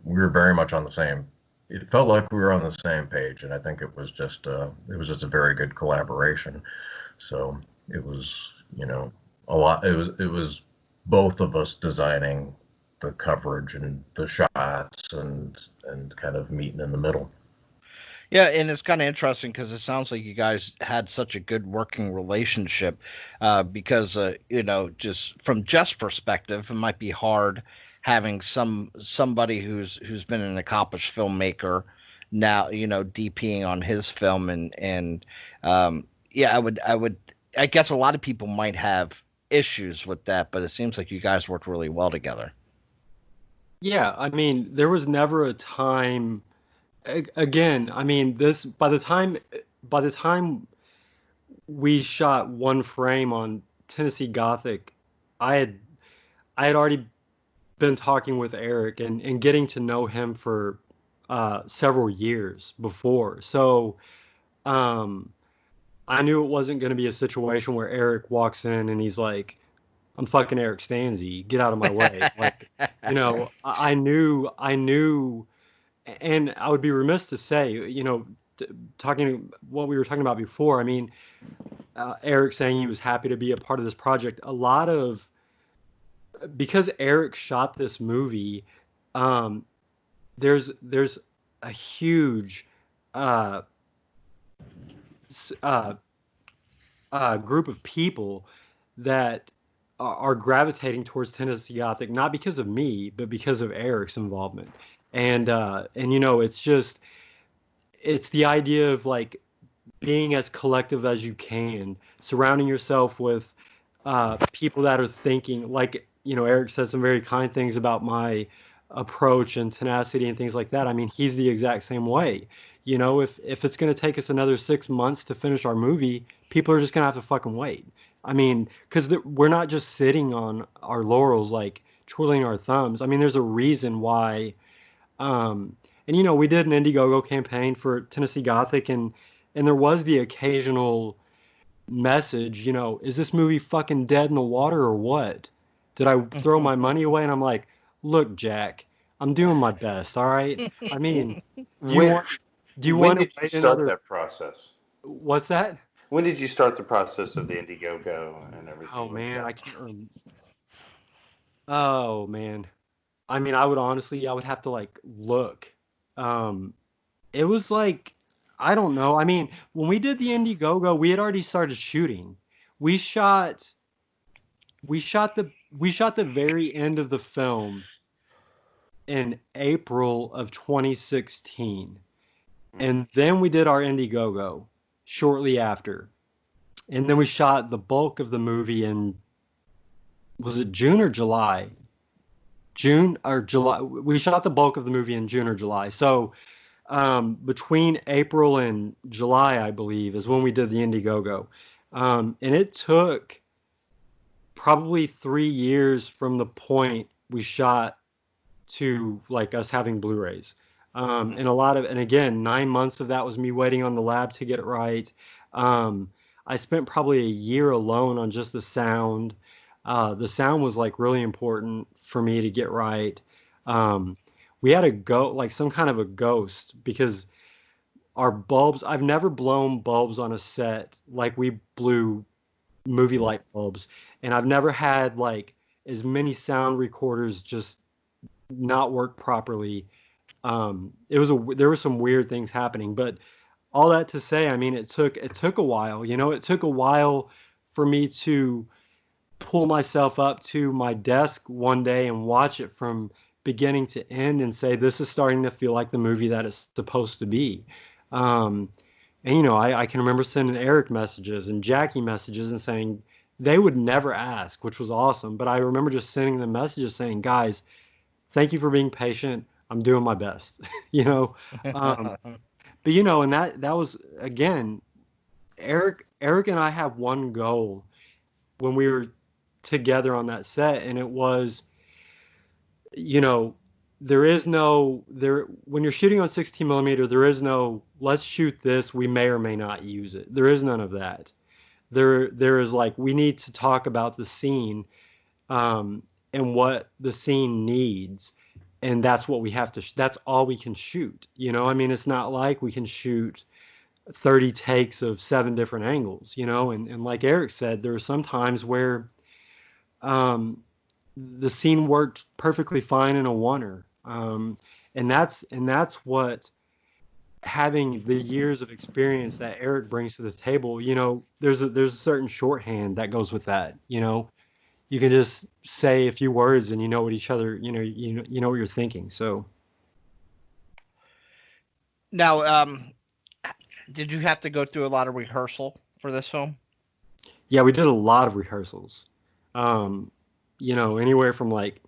very much on the same. It felt like we were on the same page, and I think it was just a very good collaboration. So it was, you know, a lot. It was both of us designing the coverage and the shots, and kind of meeting in the middle. Yeah, and it's kind of interesting because it sounds like you guys had such a good working relationship. Because you know, just from Jeff's perspective, it might be hard having somebody who's been an accomplished filmmaker now, you know, DPing on his film, and yeah, I guess a lot of people might have issues with that, but it seems like you guys worked really well together. Yeah, I mean, there was never a time. Again, I mean, by the time we shot one frame on Tennessee Gothic, I had already been talking with Eric and getting to know him for several years before. So I knew it wasn't going to be a situation where Eric walks in and he's like, I'm fucking Eric Stanze, get out of my way. Like, you know, I knew, and I would be remiss to say, you know, talking what we were talking about before. I mean, Eric saying he was happy to be a part of this project. Because Eric shot this movie, there's a huge group of people that are gravitating towards Tennessee Gothic, not because of me, but because of Eric's involvement. And you know, it's the idea of like being as collective as you can, surrounding yourself with people that are thinking, like, you know, Eric said some very kind things about my approach and tenacity and things like that. I mean, he's the exact same way. You know, if it's going to take us another 6 months to finish our movie, people are just going to have to fucking wait. I mean, because we're not just sitting on our laurels, like twiddling our thumbs. I mean, there's a reason why. And, you know, we did an Indiegogo campaign for Tennessee Gothic, and there was the occasional message, you know, is this movie fucking dead in the water or what? Did I throw my money away? And I'm like, look, Jack, I'm doing my best, all right? I mean, When did you start that process? What's that? When did you start the process of the Indiegogo and everything? Oh, man, I can't remember. Oh, man. I mean, I would have to, like, look. It was like, I don't know. I mean, when we did the Indiegogo, we had already started shooting. We shot the very end of the film in April of 2016. And then we did our Indiegogo shortly after. And then we shot the bulk of the movie in, was it June or July? June or July. We shot the bulk of the movie in June or July. So between April and July, I believe, is when we did the Indiegogo. And it took probably 3 years from the point we shot to like us having Blu-rays. And again, 9 months of that was me waiting on the lab to get it right. I spent probably a year alone on just the sound. The sound was like really important for me to get right. We had some kind of a ghost because our bulbs, I've never blown bulbs on a set like we blew movie light bulbs. And I've never had like as many sound recorders just not work properly. There were some weird things happening, but all that to say, I mean, it took a while, you know, it took a while for me to pull myself up to my desk one day and watch it from beginning to end and say, this is starting to feel like the movie that it's supposed to be. And, you know, I can remember sending Eric messages and Jackie messages and saying they would never ask, which was awesome. But I remember just sending them messages saying, guys, thank you for being patient. I'm doing my best, you know. But, you know, and that was, again, Eric and I have one goal when we were together on that set, and it was, you know, when you're shooting on 16 millimeter, there is no, let's shoot this, we may or may not use it. There is none of that. There is like, we need to talk about the scene and what the scene needs. And that's what we have to, that's all we can shoot. You know, I mean, it's not like we can shoot 30 takes of 7 different angles, you know, and like Eric said, there were some times where the scene worked perfectly fine in a oneer. And that's what having the years of experience that Eric brings to the table, you know, there's a certain shorthand that goes with that, you know. You can just say a few words and you know what each other, you know what you're thinking. So now, did you have to go through a lot of rehearsal for this film? Yeah, we did a lot of rehearsals. You know, anywhere from like,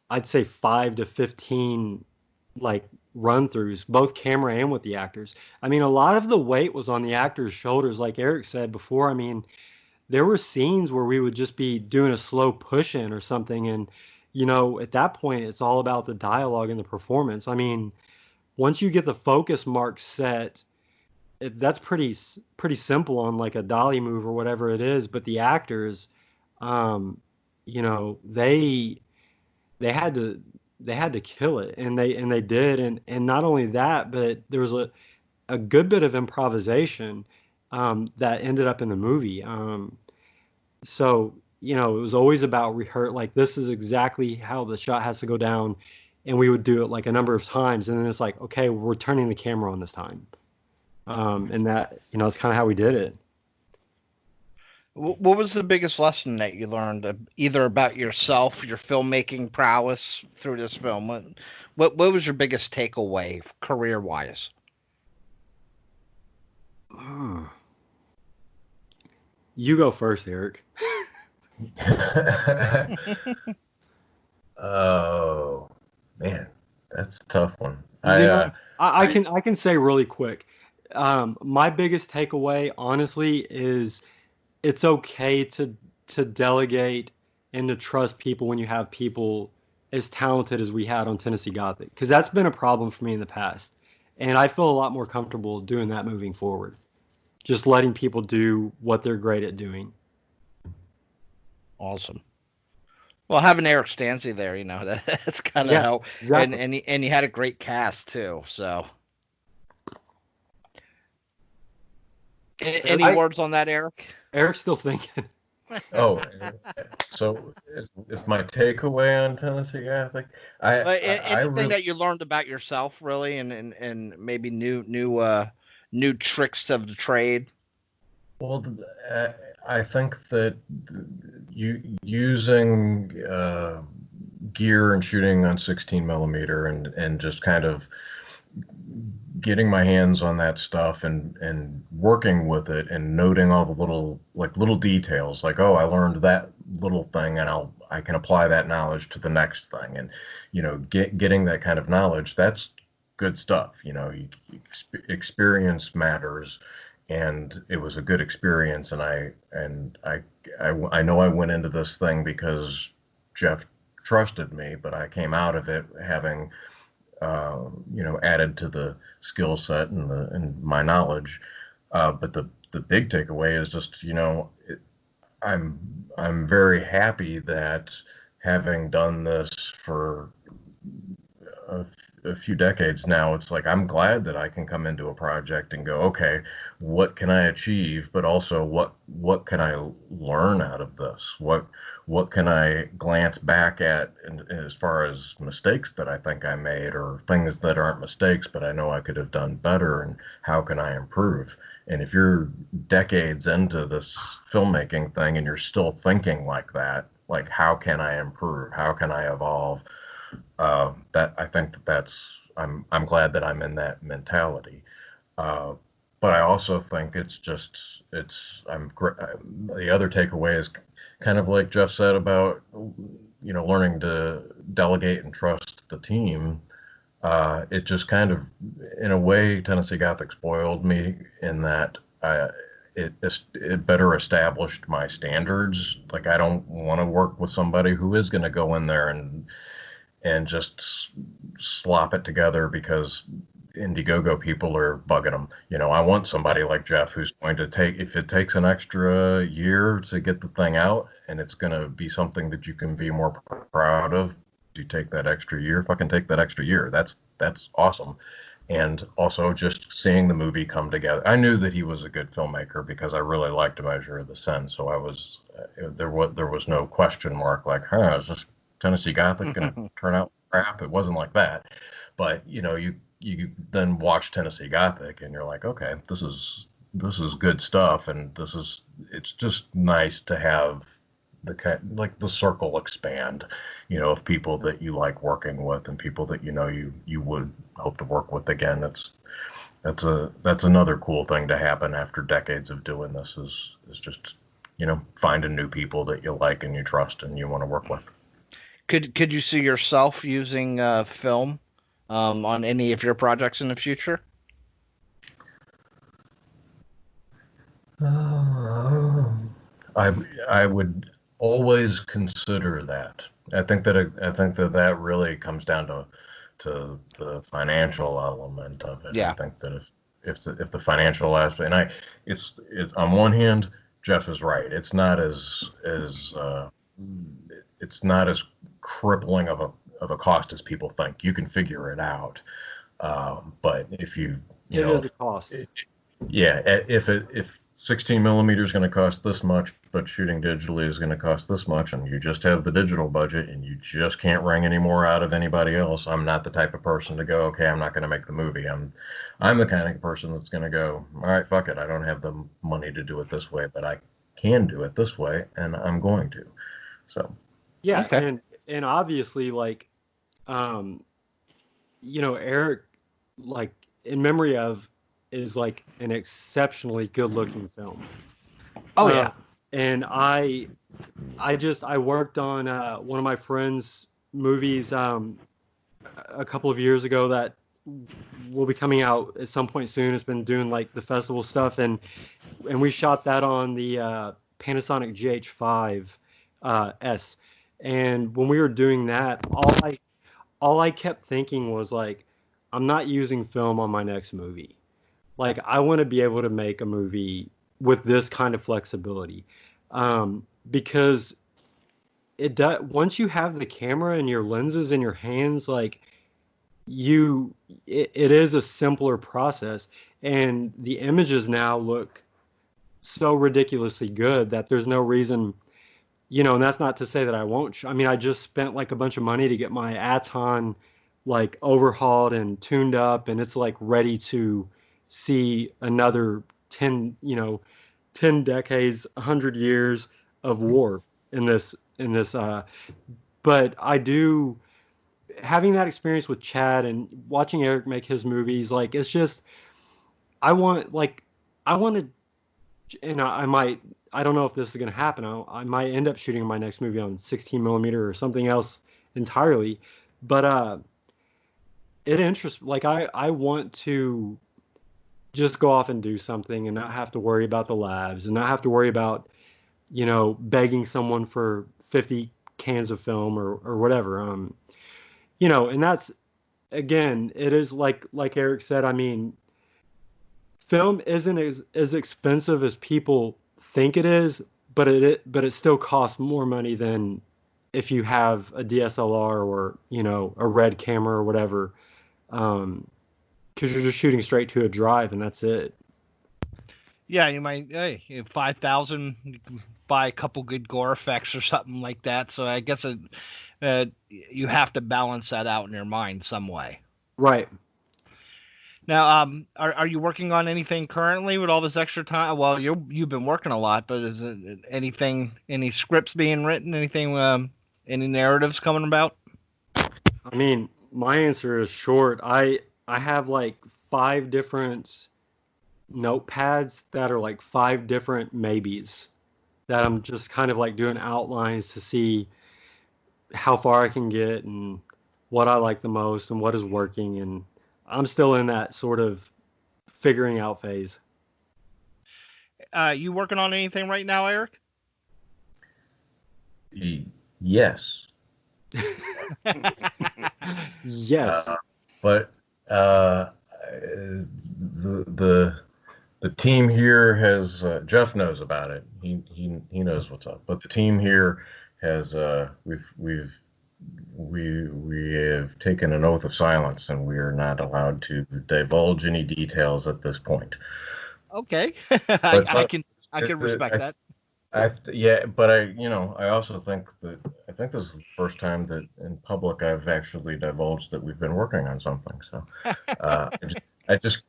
I'd say 5 to 15 like run throughs, both camera and with the actors. I mean, a lot of the weight was on the actors' shoulders, like Eric said before. I mean, there were scenes where we would just be doing a slow push in or something. And, you know, at that point, it's all about the dialogue and the performance. I mean, once you get the focus mark set that's pretty simple on like a dolly move or whatever it is. But the actors, you know, they had to kill it, and they did, and not only that, but there was a good bit of improvisation that ended up in the movie. So, you know, it was always about rehearse. Like, this is exactly how the shot has to go down, and we would do it like a number of times, and then it's like, okay, we're turning the camera on this time, and that, you know, that's kind of how we did it. What was the biggest lesson that you learned, either about yourself, your filmmaking prowess through this film? What was your biggest takeaway career-wise? You go first, Eric. Oh man, that's a tough one. I can say really quick. My biggest takeaway, honestly, is it's okay to delegate and to trust people when you have people as talented as we had on Tennessee Gothic, because that's been a problem for me in the past, and I feel a lot more comfortable doing that moving forward. Just letting people do what they're great at doing. Awesome. Well, having Eric Stanze there, you know, that's kind of how, exactly. and he had a great cast too. So, any words on that, Eric? Eric's still thinking. Oh, so is my takeaway on Tennessee Gothic? Anything that you learned about yourself, really, and maybe new tricks of the trade? Well, I think that using gear and shooting on 16 millimeter and just kind of getting my hands on that stuff and working with it and noting all the little details, like, oh, I learned that little thing and I can apply that knowledge to the next thing, and, you know, getting that kind of knowledge, that's good stuff. You know, experience matters, and it was a good experience, and I know I went into this thing because Jeff trusted me, but I came out of it having you know, added to the skill set and my knowledge. But the big takeaway is just, you know, I'm very happy that, having done this for a few decades now, it's like I'm glad that I can come into a project and go, okay, what can I achieve, but also what can I learn out of this? What can I glance back at as far as mistakes that I think I made, or things that aren't mistakes but I know I could have done better, and how can I improve? And if you're decades into this filmmaking thing and you're still thinking like that, like, how can I improve? How can I evolve? That I think I'm glad that I'm in that mentality. But I also think the other takeaway is kind of like Jeff said about, you know, learning to delegate and trust the team. It just kind of, in a way, Tennessee Gothic spoiled me in that it better established my standards. Like, I don't want to work with somebody who is going to go in there and just slop it together because Indiegogo people are bugging them. You know, I want somebody like Jeff who's going to if it takes an extra year to get the thing out, and it's going to be something that you can be more proud of, you take that extra year, fucking take that extra year. That's awesome. And also just seeing the movie come together. I knew that he was a good filmmaker because I really liked A Measure of the Sin. So there was no question mark like, is this Tennessee Gothic going to turn out crap? It wasn't like that. But, you know, you then watch Tennessee Gothic and you're like, okay, this is good stuff, and it's just nice to have the circle expand, you know, of people that you like working with and people that, you know, you would hope to work with again. That's another cool thing to happen after decades of doing this is just, you know, finding new people that you like and you trust and you want to work with. Could you see yourself using film on any of your projects in the future? I would always consider that. I think that really comes down to the financial element of it. Yeah. I think that if the financial aspect, and it's on one hand, Jeff is right. It's not as it's not as crippling of a cost as people think. You can figure it out, but if you It know, is a cost. if 16 millimeter is going to cost this much, but shooting digitally is going to cost this much, and you just have the digital budget, and you just can't wring any more out of anybody else. I'm not the type of person to go, okay, I'm not going to make the movie. I'm the kind of person that's going to go, all right, fuck it. I don't have the money to do it this way, but I can do it this way, and I'm going to. So. Yeah, Okay. and obviously, like, Eric, like, in memory of, is like an exceptionally good-looking film. Oh yeah. And I worked on one of my friend's movies a couple of years ago that will be coming out at some point soon. It's been doing like the festival stuff, and we shot that on the Panasonic GH5 S. And when we were doing that, all I kept thinking was like, I'm not using film on my next movie. Like, I want to be able to make a movie with this kind of flexibility, because it does. Once you have the camera and your lenses in your hands, like it is a simpler process, and the images now look so ridiculously good that there's no reason, and that's not to say that I won't. I mean, I just spent like a bunch of money to get my Aton like overhauled and tuned up, and it's like ready to see another 10 decades, 100 years of war in this but I do, having that experience with Chad and watching Eric make his movies, like, it's just, I want to, and I don't know if this is going to happen. I might end up shooting my next movie on 16 millimeter or something else entirely, but it interests, like, I want to just go off and do something and not have to worry about the labs and not have to worry about, begging someone for 50 cans of film or whatever. And that's, again, it is like Eric said, I mean, film isn't as expensive as people think it is, but it still costs more money than if you have a DSLR or, a red camera or whatever. Because you're just shooting straight to a drive and that's it. Yeah, you might, hey, 5,000, you can buy a couple good gore effects or something like that. So I guess you have to balance that out in your mind some way. Right. Now, are you working on anything currently with all this extra time? Well, you've been working a lot, but is it any scripts being written, anything, any narratives coming about? I mean, my answer is short. I have like 5 different notepads that are like 5 different maybes that I'm just kind of like doing outlines to see how far I can get and what I like the most and what is working. And I'm still in that sort of figuring out phase. You working on anything right now, Eric? Yes. Yes. But the team here has Jeff knows about it. He knows what's up. But the team here has we have taken an oath of silence, and we are not allowed to divulge any details at this point. Okay, I can respect that. But I also think this is the first time that in public I've actually divulged that we've been working on something. So I just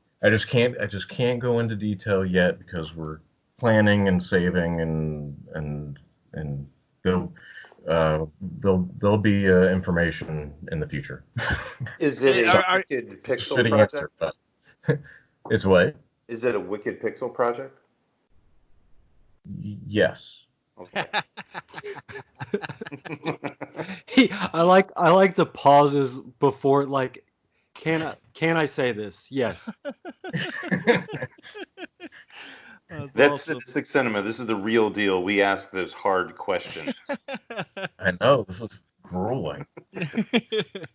can't go into detail yet because we're planning and saving and there'll be information in the the Is it a wicked pixel project? Answer, it's what? Is it a wicked pixel project? Yes. Okay. I like the pauses before, like, can I say this? Yes. That's awesome. Sadistic Cinema. This is the real deal. We ask those hard questions. I know, this is grueling. The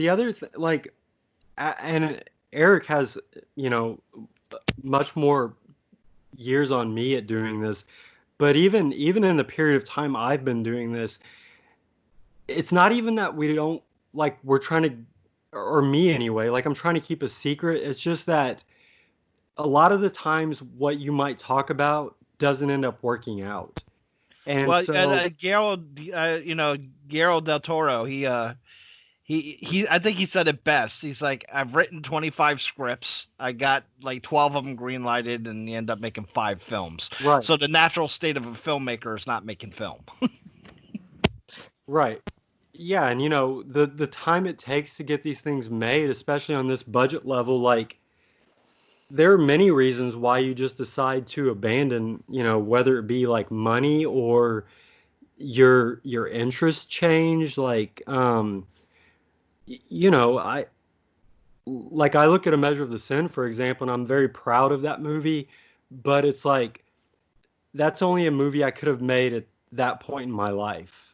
other like, and Eric has, much more years on me at doing this. But even in the period of time I've been doing this, it's not even that we don't like we're trying to, or me anyway, like I'm trying to keep a secret. It's just that a lot of the times what you might talk about doesn't end up working out. And Well, so Guillermo del Toro, he I think he said it best. He's like, I've written 25 scripts. I got like 12 of them green-lighted, and you end up making 5 films. Right. So the natural state of a filmmaker is not making film. Right. Yeah, and the time it takes to get these things made, especially on this budget level, like there are many reasons why you just decide to abandon, whether it be like money or your interests change. Like, I look at A Measure of the Sin, for example, and I'm very proud of that movie, but it's like that's only a movie I could have made at that point in my life,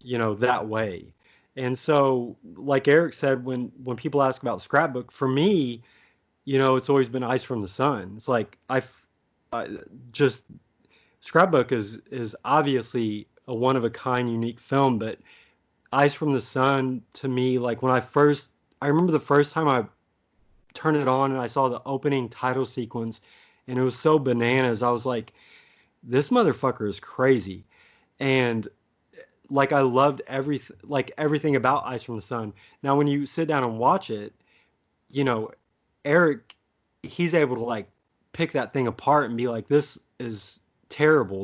that way. And so, like Eric said, when people ask about Scrapbook, for me, it's always been Ice from the Sun. It's like I just Scrapbook is obviously a one of a kind, unique film, but Ice from the Sun to me, like I remember the first time I turned it on and I saw the opening title sequence, and it was so bananas. I was like, this motherfucker is crazy, and like I loved everything about Ice from the Sun. Now, when you sit down and watch it, Eric, he's able to like pick that thing apart and be like, this is terrible,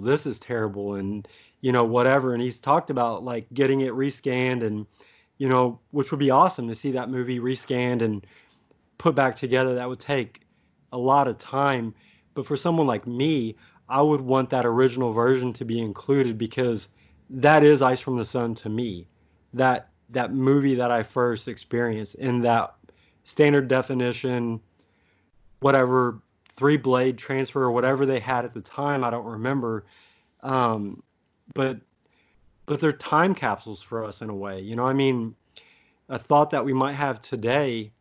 and whatever. And he's talked about like getting it rescanned, and which would be awesome to see that movie rescanned and put back together. That would take a lot of time, but for someone like me, I would want that original version to be included, because that is Ice from the Sun to me. That movie that I first experienced in that standard definition, whatever, 3-blade transfer or whatever they had at the time, I don't remember. But they're time capsules for us in a way. A thought that we might have today,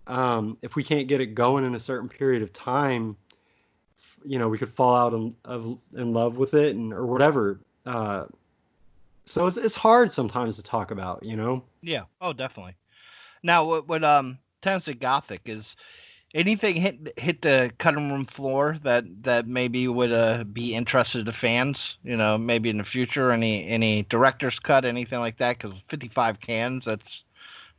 if we can't get it going in a certain period of time, we could fall out in love with it or whatever. So it's hard sometimes to talk about, Yeah. Oh, definitely. Now, what Tennessee Gothic is, anything hit the cutting room floor that maybe would be interested to fans, maybe in the future, any director's cut, anything like that? Because 55 cans, that's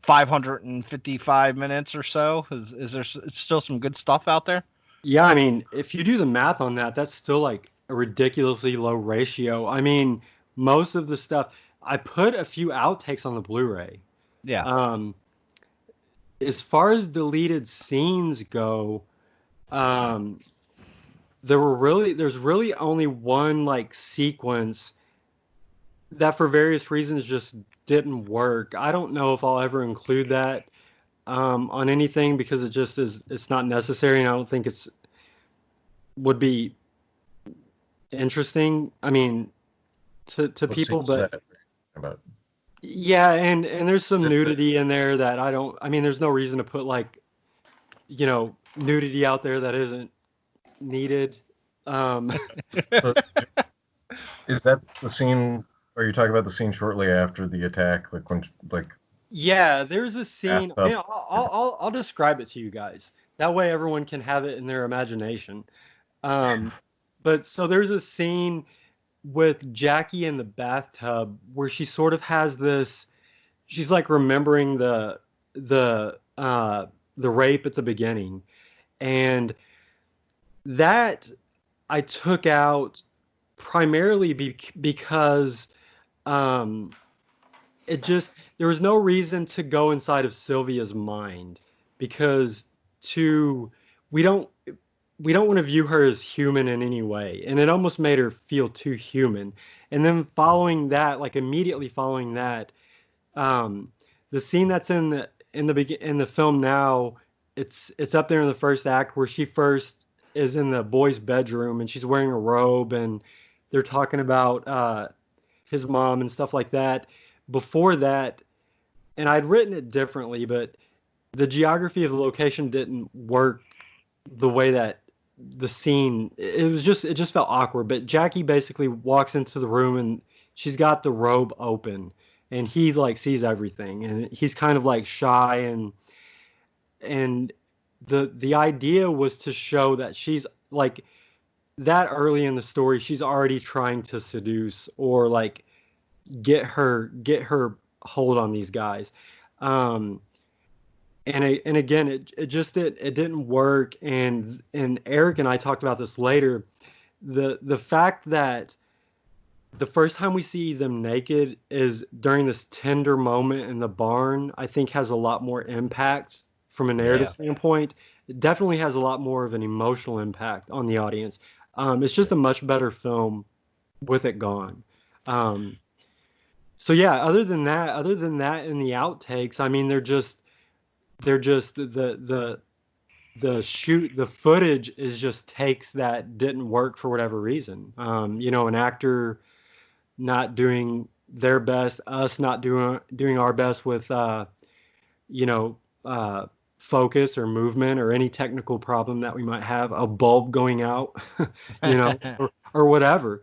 555 minutes or so. Is there still some good stuff out there? Yeah, I mean, if you do the math on that, that's still like a ridiculously low ratio. I mean, most of the stuff, I put a few outtakes on the Blu-ray. Yeah. As far as deleted scenes go, there's really only one like sequence that for various reasons just didn't work. I don't know if I'll ever include that on anything, because it's not necessary, and I don't think would be interesting. I mean, to people, but yeah, and there's some nudity in there that there's no reason to put like, nudity out there that isn't needed. Is that the scene? Are you talking about the scene shortly after the attack, like when, like? Yeah, there's a scene. I'll describe it to you guys. That way, everyone can have it in their imagination. But so there's a scene with Jackie in the bathtub where she sort of has this. She's like remembering the rape at the beginning, and that I took out primarily because there was no reason to go inside of Sylvia's mind, because we don't want to view her as human in any way, and it almost made her feel too human. And then immediately following that, the scene that's in the film now, it's up there in the first act where she first is in the boy's bedroom and she's wearing a robe and they're talking about his mom and stuff like that. Before that, and I'd written it differently, but the geography of the location didn't work the way that the scene, it just felt awkward. But Jackie basically walks into the room and she's got the robe open and he like sees everything and he's kind of like shy, and the idea was to show that she's like that early in the story she's already trying to seduce or like get her hold on these guys. And again, it didn't work. And Eric and I talked about this later. The fact that the first time we see them naked is during this tender moment in the barn, I think has a lot more impact from a narrative standpoint. It definitely has a lot more of an emotional impact on the audience. It's just a much better film with it gone. So yeah, other than that in the outtakes, I mean, they're just the footage is just takes that didn't work for whatever reason. An actor not doing their best, us not doing our best with focus or movement or any technical problem that we might have, a bulb going out, or whatever.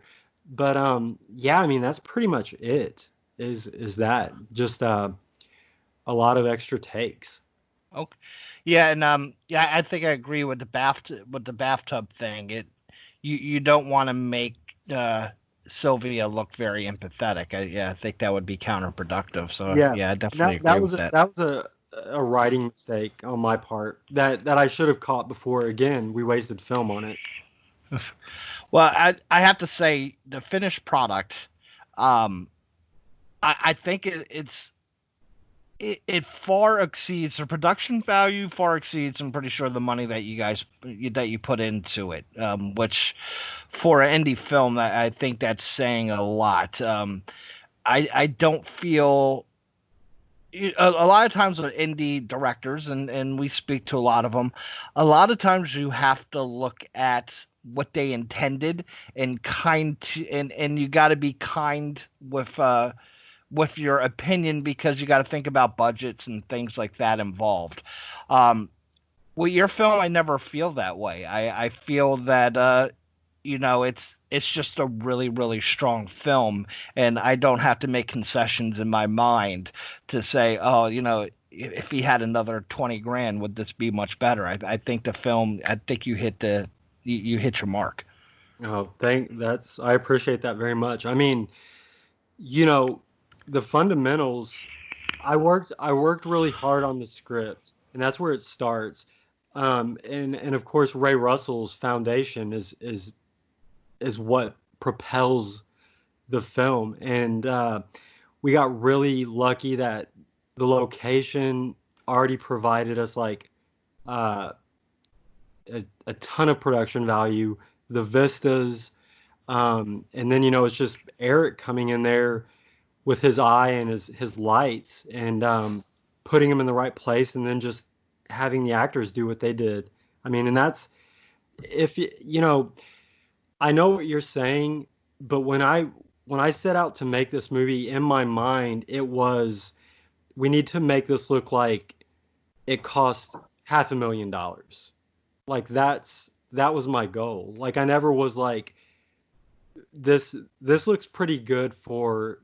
But I mean, that's pretty much it. Is that just a lot of extra takes. Okay. Yeah, and I think I agree with the bathtub thing. You don't want to make Sylvia look very empathetic. I think that would be counterproductive. So I definitely agree with that. That was a writing mistake on my part that I should have caught before. Again, we wasted film on it. Well, I have to say the finished product, I think it far exceeds the production value, far exceeds, I'm pretty sure, the money that you put into it, which for an indie film, I think that's saying a lot. I don't feel a lot of times with indie directors, and we speak to a lot of them, a lot of times you have to look at what they intended and and you got to be kind with your opinion, because you got to think about budgets and things like that involved. With your film, I never feel that way. I feel that it's just a really, really strong film, and I don't have to make concessions in my mind to say, if he had another 20 grand, would this be much better? I think the film, I think you hit your mark. Oh, I appreciate that very much. I mean, the fundamentals, I worked really hard on the script, and that's where it starts. And of course, Ray Russell's foundation is what propels the film. And we got really lucky that the location already provided us like a ton of production value, the vistas, and then it's just Eric coming in there with his eye and his lights and putting him in the right place, and then just having the actors do what they did. I mean, and that's, if I know what you're saying, but when I set out to make this movie, in my mind, it was, we need to make this look like it cost $500,000. Like that was my goal. Like, I never was like, this looks pretty good for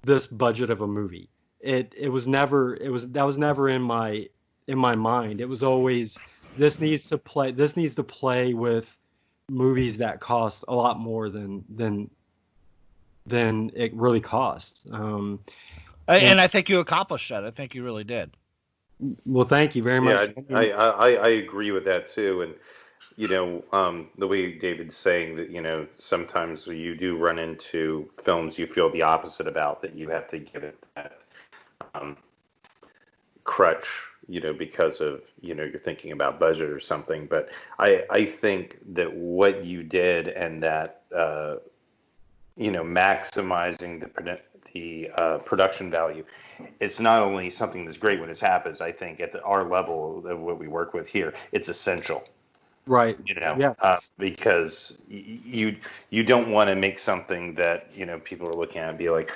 this budget of a movie. That was never in my mind. It was always, this needs to play with movies that cost a lot more than it really costs. And I think you accomplished that. I think you really did. Well, thank you very much. Yeah, I agree with that too. And the way David's saying that, sometimes you do run into films you feel the opposite about, that you have to give it that crutch, because of, you're thinking about budget or something. But I think that what you did, and that, maximizing the production value, it's not only something that's great when it happens. I think at our level of what we work with here, it's essential. Right. Because you don't want to make something that, people are looking at and be like,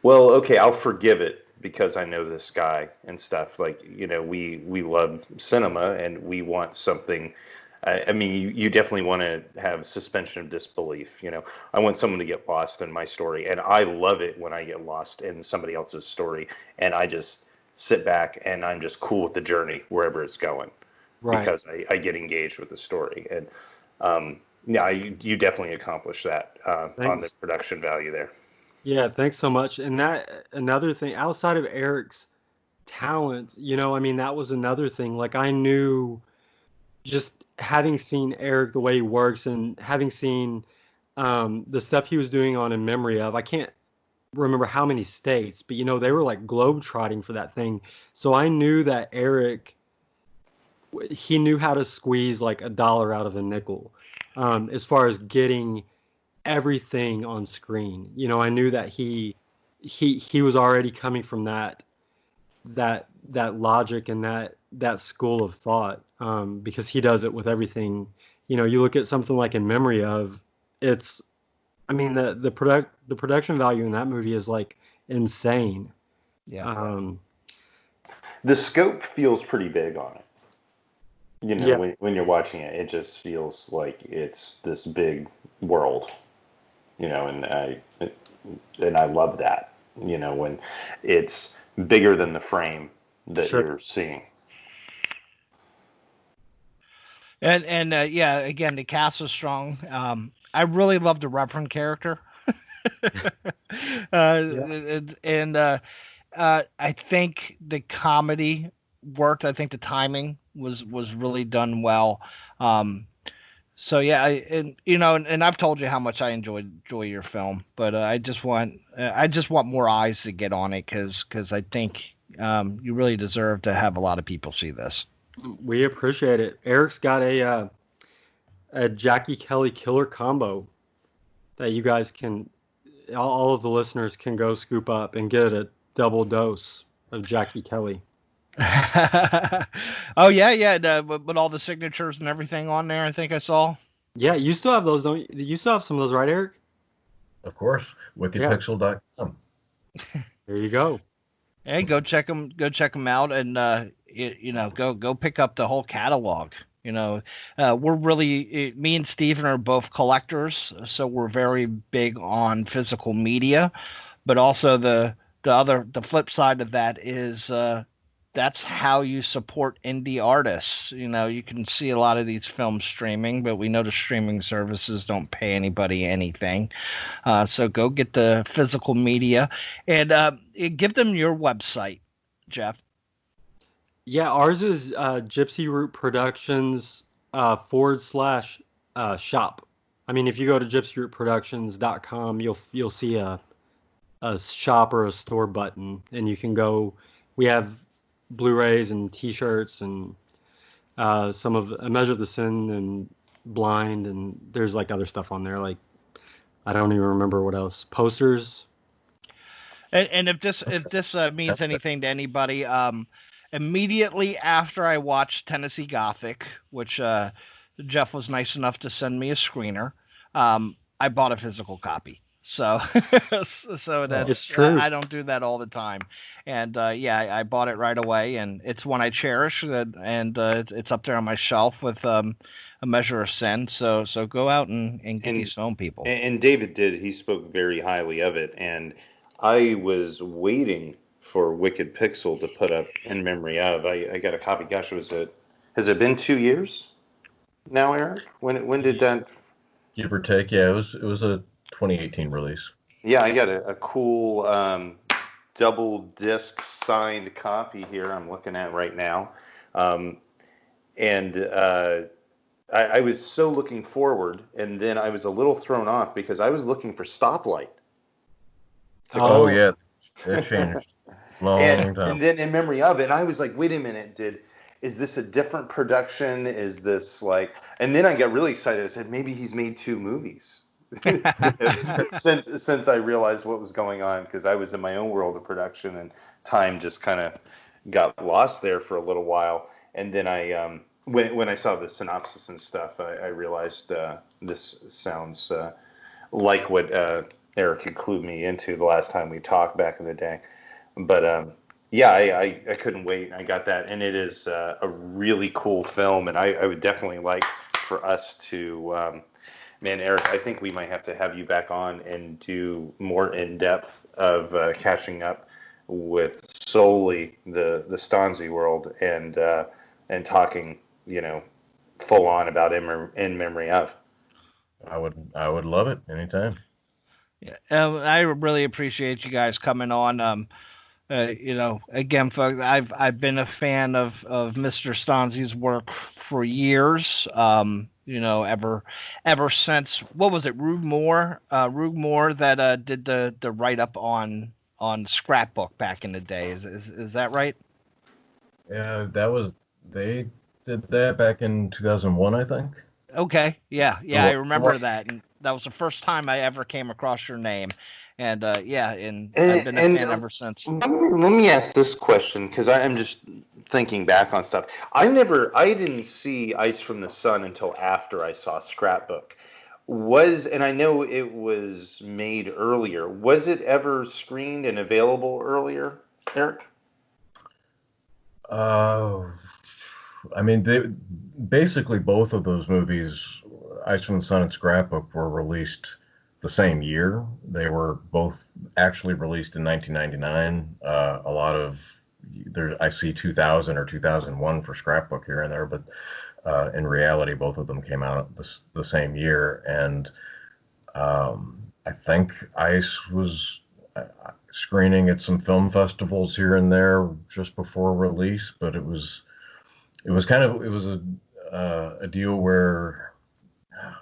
well, okay, I'll forgive it, because I know this guy and stuff. Like, we love cinema and we want something. I mean, you definitely want to have suspension of disbelief. I want someone to get lost in my story, and I love it when I get lost in somebody else's story, and I just sit back and I'm just cool with the journey wherever it's going, Right. because I get engaged with the story. And yeah, you definitely accomplish that on the production value there. Yeah, thanks so much. And that another thing outside of Eric's talent, I mean, that was another thing. Like I knew, just having seen Eric the way he works and having seen the stuff he was doing on In Memory Of, I can't remember how many states, but they were like globetrotting for that thing. So I knew that Eric, he knew how to squeeze like $1 out of a nickel, as far as getting everything on screen. I knew that he was already coming from that logic and that school of thought, because he does it with everything. You look at something like In Memory Of, I mean, the production value in that movie is like insane. Yeah. The scope feels pretty big on it. Yeah. When you're watching it, it just feels like it's this big world. And I love that. When it's bigger than the frame that Sure. you're seeing. And yeah, again, the cast is strong. I really love the Reverend character. And I think the comedy worked. I think the timing was really done well. So yeah, and I've told you how much I enjoy your film, but I just want more eyes to get on it, because I think you really deserve to have a lot of people see this. We appreciate it. Eric's got a Jackie Kelly killer combo that you guys can, all of the listeners can go scoop up and get a double dose of Jackie Kelly. Oh yeah. But all the signatures and everything on there, I think I saw. Yeah, you still have those, don't you? You still have some of those, right, Eric? Of course, wikipixel.com. There you go. Hey, go check them out, and go pick up the whole catalog. We're really, me and Steven are both collectors, so we're very big on physical media, but also the flip side of that is that's how you support indie artists. You can see a lot of these films streaming, but we know the streaming services don't pay anybody anything. So go get the physical media, and give them your website, Jeff. Yeah, ours is Gypsy Root Productions / shop. I mean, if you go to gypsyrootproductions.com, you'll see a shop or a store button, and you can go. We have Blu-rays and T-shirts and some of A Measure of the Sin and Blind, and there's like other stuff on there. Like I don't even remember what else. Posters. And if this means anything to anybody, immediately after I watched Tennessee Gothic, which Jeff was nice enough to send me a screener, I bought a physical copy. So that's It's true. I don't do that all the time, and I bought it right away, and it's one I cherish. And it's up there on my shelf with A Measure of Sin. So go out and get these film people. And David he spoke very highly of it, and I was waiting for Wicked Pixel to put up In Memory Of. I got a copy. Gosh, has it been 2 years now, Eric? When did that? Give or take, yeah, it was a 2018 release. Yeah, I got a cool double disc signed copy here I'm looking at right now. And I was so looking forward, and then I was a little thrown off because I was looking for Stoplight. Oh yeah, that changed. Long time. And then In Memory Of, and I was like, wait a minute, is this a different production? Is this like, and then I got really excited. I said, maybe he's made 2 movies. since I realized what was going on, because I was in my own world of production and time just kind of got lost there for a little while. And then I when I saw the synopsis and stuff, I realized this sounds like what Eric had clued me into the last time we talked back in the day. But yeah, I couldn't wait. I got that, and it is a really cool film, and I would definitely like for us to, man, Eric, I think we might have to have you back on and do more in depth of catching up with solely the Stanze world and talking, full on about in memory of. I would love it anytime. Yeah, I really appreciate you guys coming on. Again, folks, I've been a fan of Mr. Stanze's work for years. Ever since, what was it, Rug Moore that did the write up on Scrapbook back in the day. Is that right? Yeah, they did that back in 2001, I think. Okay, yeah, I remember that, and that was the first time I ever came across your name, and I've been a fan ever since. Let me ask this question, because I'm just thinking back on stuff. I didn't see Ice from the Sun until after I saw Scrapbook. And I know it was made earlier. Was it ever screened and available earlier, Eric? I mean, basically both of those movies, Ice from the Sun and Scrapbook, were released the same year. They were both actually released in 1999. A lot of I see 2000 or 2001 for Scrapbook here and there, but in reality, both of them came out the same year. And I think Ice was screening at some film festivals here and there just before release, but it was a deal where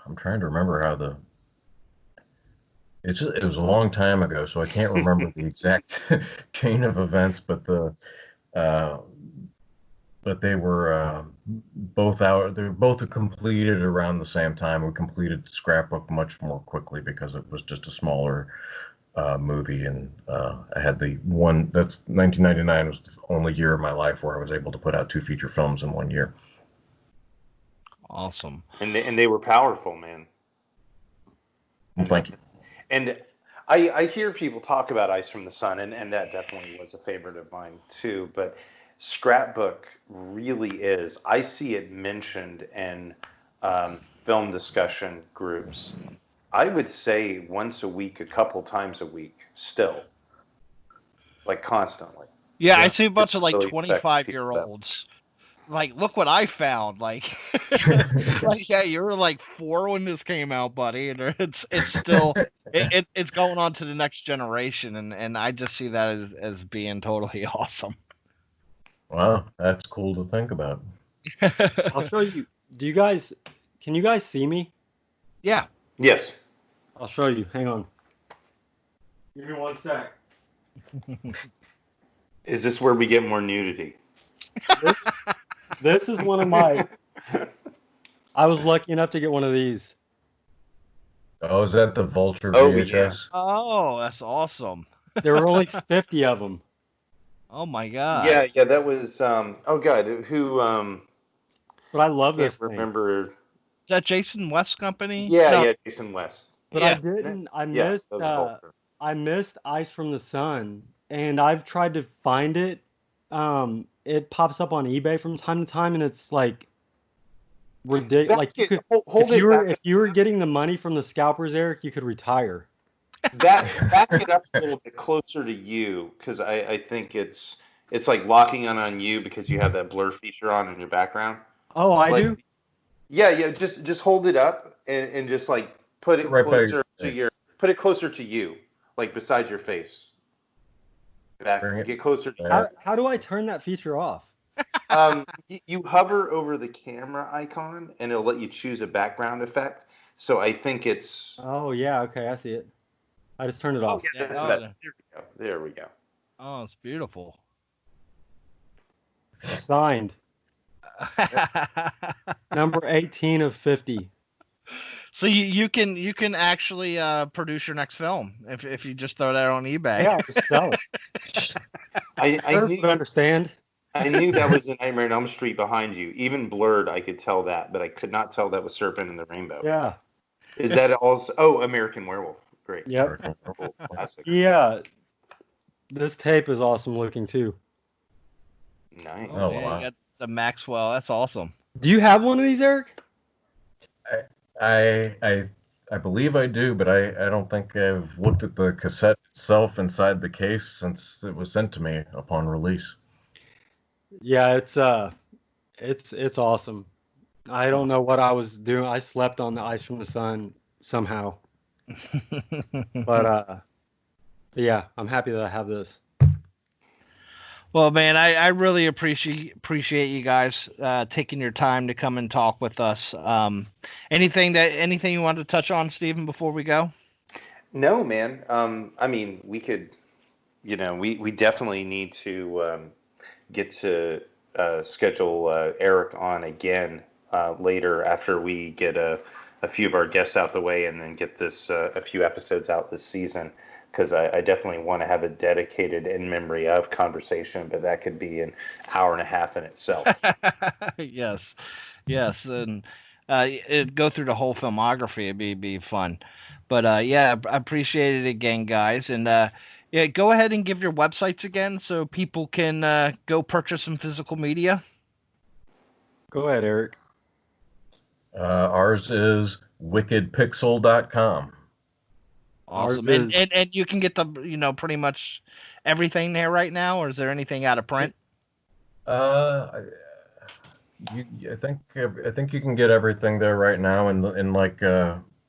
I'm trying to remember how it was a long time ago, so I can't remember the exact chain of events, but they were both out. They were both completed around the same time. We completed Scrapbook much more quickly because it was just a smaller movie, and I had the one. That's 1999 was the only year of my life where I was able to put out 2 feature films in 1 year. Awesome. And they were powerful, man. Well, thank you. And I hear people talk about Ice from the Sun, and that definitely was a favorite of mine too. But Scrapbook really is. I see it mentioned in film discussion groups. I would say once a week, a couple times a week, still, like constantly. Yeah, I see a bunch of really 25-year-olds. Like, look what I found. Like, yeah, you were like 4 when this came out, buddy, and it's still it's going on to the next generation, and I just see that as being totally awesome. Wow, that's cool to think about. I'll show you. Can you guys see me? Yeah. Yes. I'll show you. Hang on. Give me 1 sec. Is this where we get more nudity? This is one of my. I was lucky enough to get one of these. Oh, is that the Vulture Oh, VHS? yeah. Oh, that's awesome. There were only 50 of them. Oh my god. Yeah, that was oh god, who But I love can't this thing. remember. Is that Jason West's company? Yeah, No. yeah, Jason West. But Yeah. I didn't. I Yeah, missed. that was Vulture. I missed Ice from the Sun, and I've tried to find it. It pops up on eBay from time to time, and it's like ridiculous. Like you could, if you were getting the money from the scalpers, Eric, you could retire. Back it up a little bit closer to you, because I think it's like locking on you because you have that blur feature on in your background. Oh, I do? Yeah. Just hold it up and just like put it Right closer to closer to you, like beside your face. Get closer. How do I turn that feature off? You hover over the camera icon and it'll let you choose a background effect. So I think it's. Oh yeah, okay, I see it. I just turned it off. Yeah, Yeah, that's there we go. Oh, it's beautiful. Signed. Number 18 of 50. So you can actually produce your next film if you just throw that on eBay. Yeah, just sell it. I knew, understand. I knew that was a Nightmare on Elm Street behind you. Even blurred, I could tell that, but I could not tell that was Serpent in the Rainbow. Yeah. Is that also? Oh, American Werewolf. Great. Yep. Classic. Yeah. This tape is awesome looking too. Nice. Oh, man, wow. you got the Maxwell. That's awesome. Do you have one of these, Eric? I believe I do, but I don't think I've looked at the cassette itself inside the case since it was sent to me upon release. Yeah, it's awesome. I don't know what I was doing. I slept on the ice from the sun somehow. But yeah, I'm happy that I have this. Well, man, I really appreciate you guys taking your time to come and talk with us. Anything you wanted to touch on, Stephen, before we go? No, man. I mean, we could, we definitely need to get to schedule Eric on again later after we get a few of our guests out the way and then get this a few episodes out this season. Because I definitely want to have a dedicated in memory of conversation, but that could be an hour and a half in itself. Yes, and it'd go through the whole filmography. It'd be fun. But yeah, I appreciate it again, guys. And yeah, go ahead and give your websites again so people can go purchase some physical media. Go ahead, Eric. Ours is wickedpixel.com. Awesome. Ours And you can get the pretty much everything there right now, or is there anything out of print? I think you can get everything there right now, and like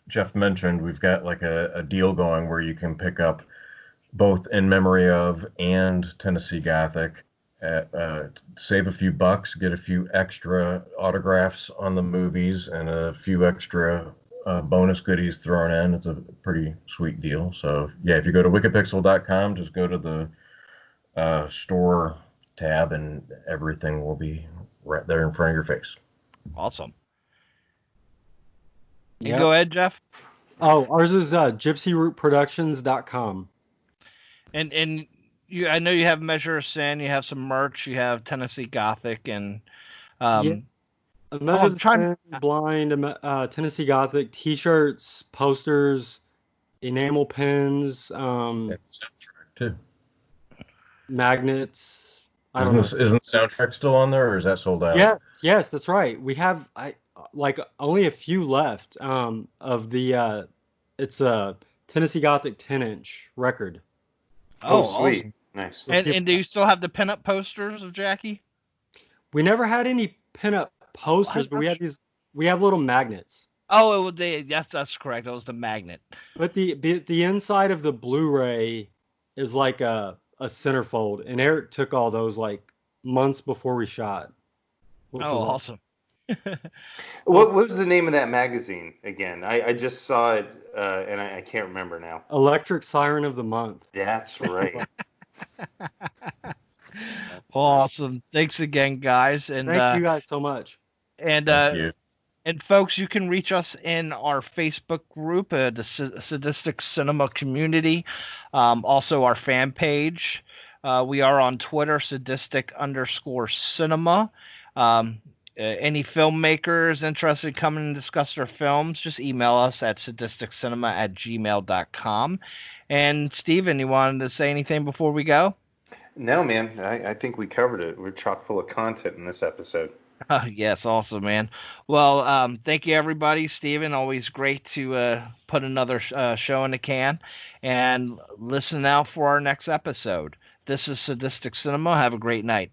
Jeff mentioned, we've got like a deal going where you can pick up both In Memory Of and Tennessee Gothic at save a few bucks, get a few extra autographs on the movies and a few extra bonus goodies thrown in. It's a pretty sweet deal. So yeah, if you go to wickedpixel.com, just go to the store tab and everything will be right there in front of your face. Awesome. Yep. Go ahead, Jeff. Oh, ours is gypsyrootproductions.com. And I know you have Measure of Sin, you have some merch, you have Tennessee Gothic, and Measure of Sin, Blind, Tennessee Gothic, T-shirts, posters, enamel pins, soundtrack too. Magnets. Isn't the soundtrack still on there, or is that sold out? Yes, that's right. We have only a few left of the it's a Tennessee Gothic 10-inch record. Oh, sweet. Awesome. Nice. And do you still have the pinup posters of Jackie? We never had any pinup posters, but we have little magnets. Oh, that's correct. It was the magnet. But the inside of the Blu-ray is like a centerfold, and Eric took all those like months before we shot. Awesome. What was the name of that magazine again? I just saw it and I can't remember now. Electric Siren of the Month. That's right. Awesome. Thanks again, guys. And thank you guys so much. And Thank you. And folks, you can reach us in our Facebook group, the Sadistic Cinema Community. Also our fan page. We are on Twitter, sadistic_cinema. Any filmmakers interested in coming and discuss their films, just email us at sadisticcinema@gmail.com. And Steven, you wanted to say anything before we go? No, man. I think we covered it. We're chock full of content in this episode. Yes, awesome, man. Well, thank you, everybody. Steven, always great to put another show in the can. And listen out for our next episode. This is Sadistic Cinema. Have a great night.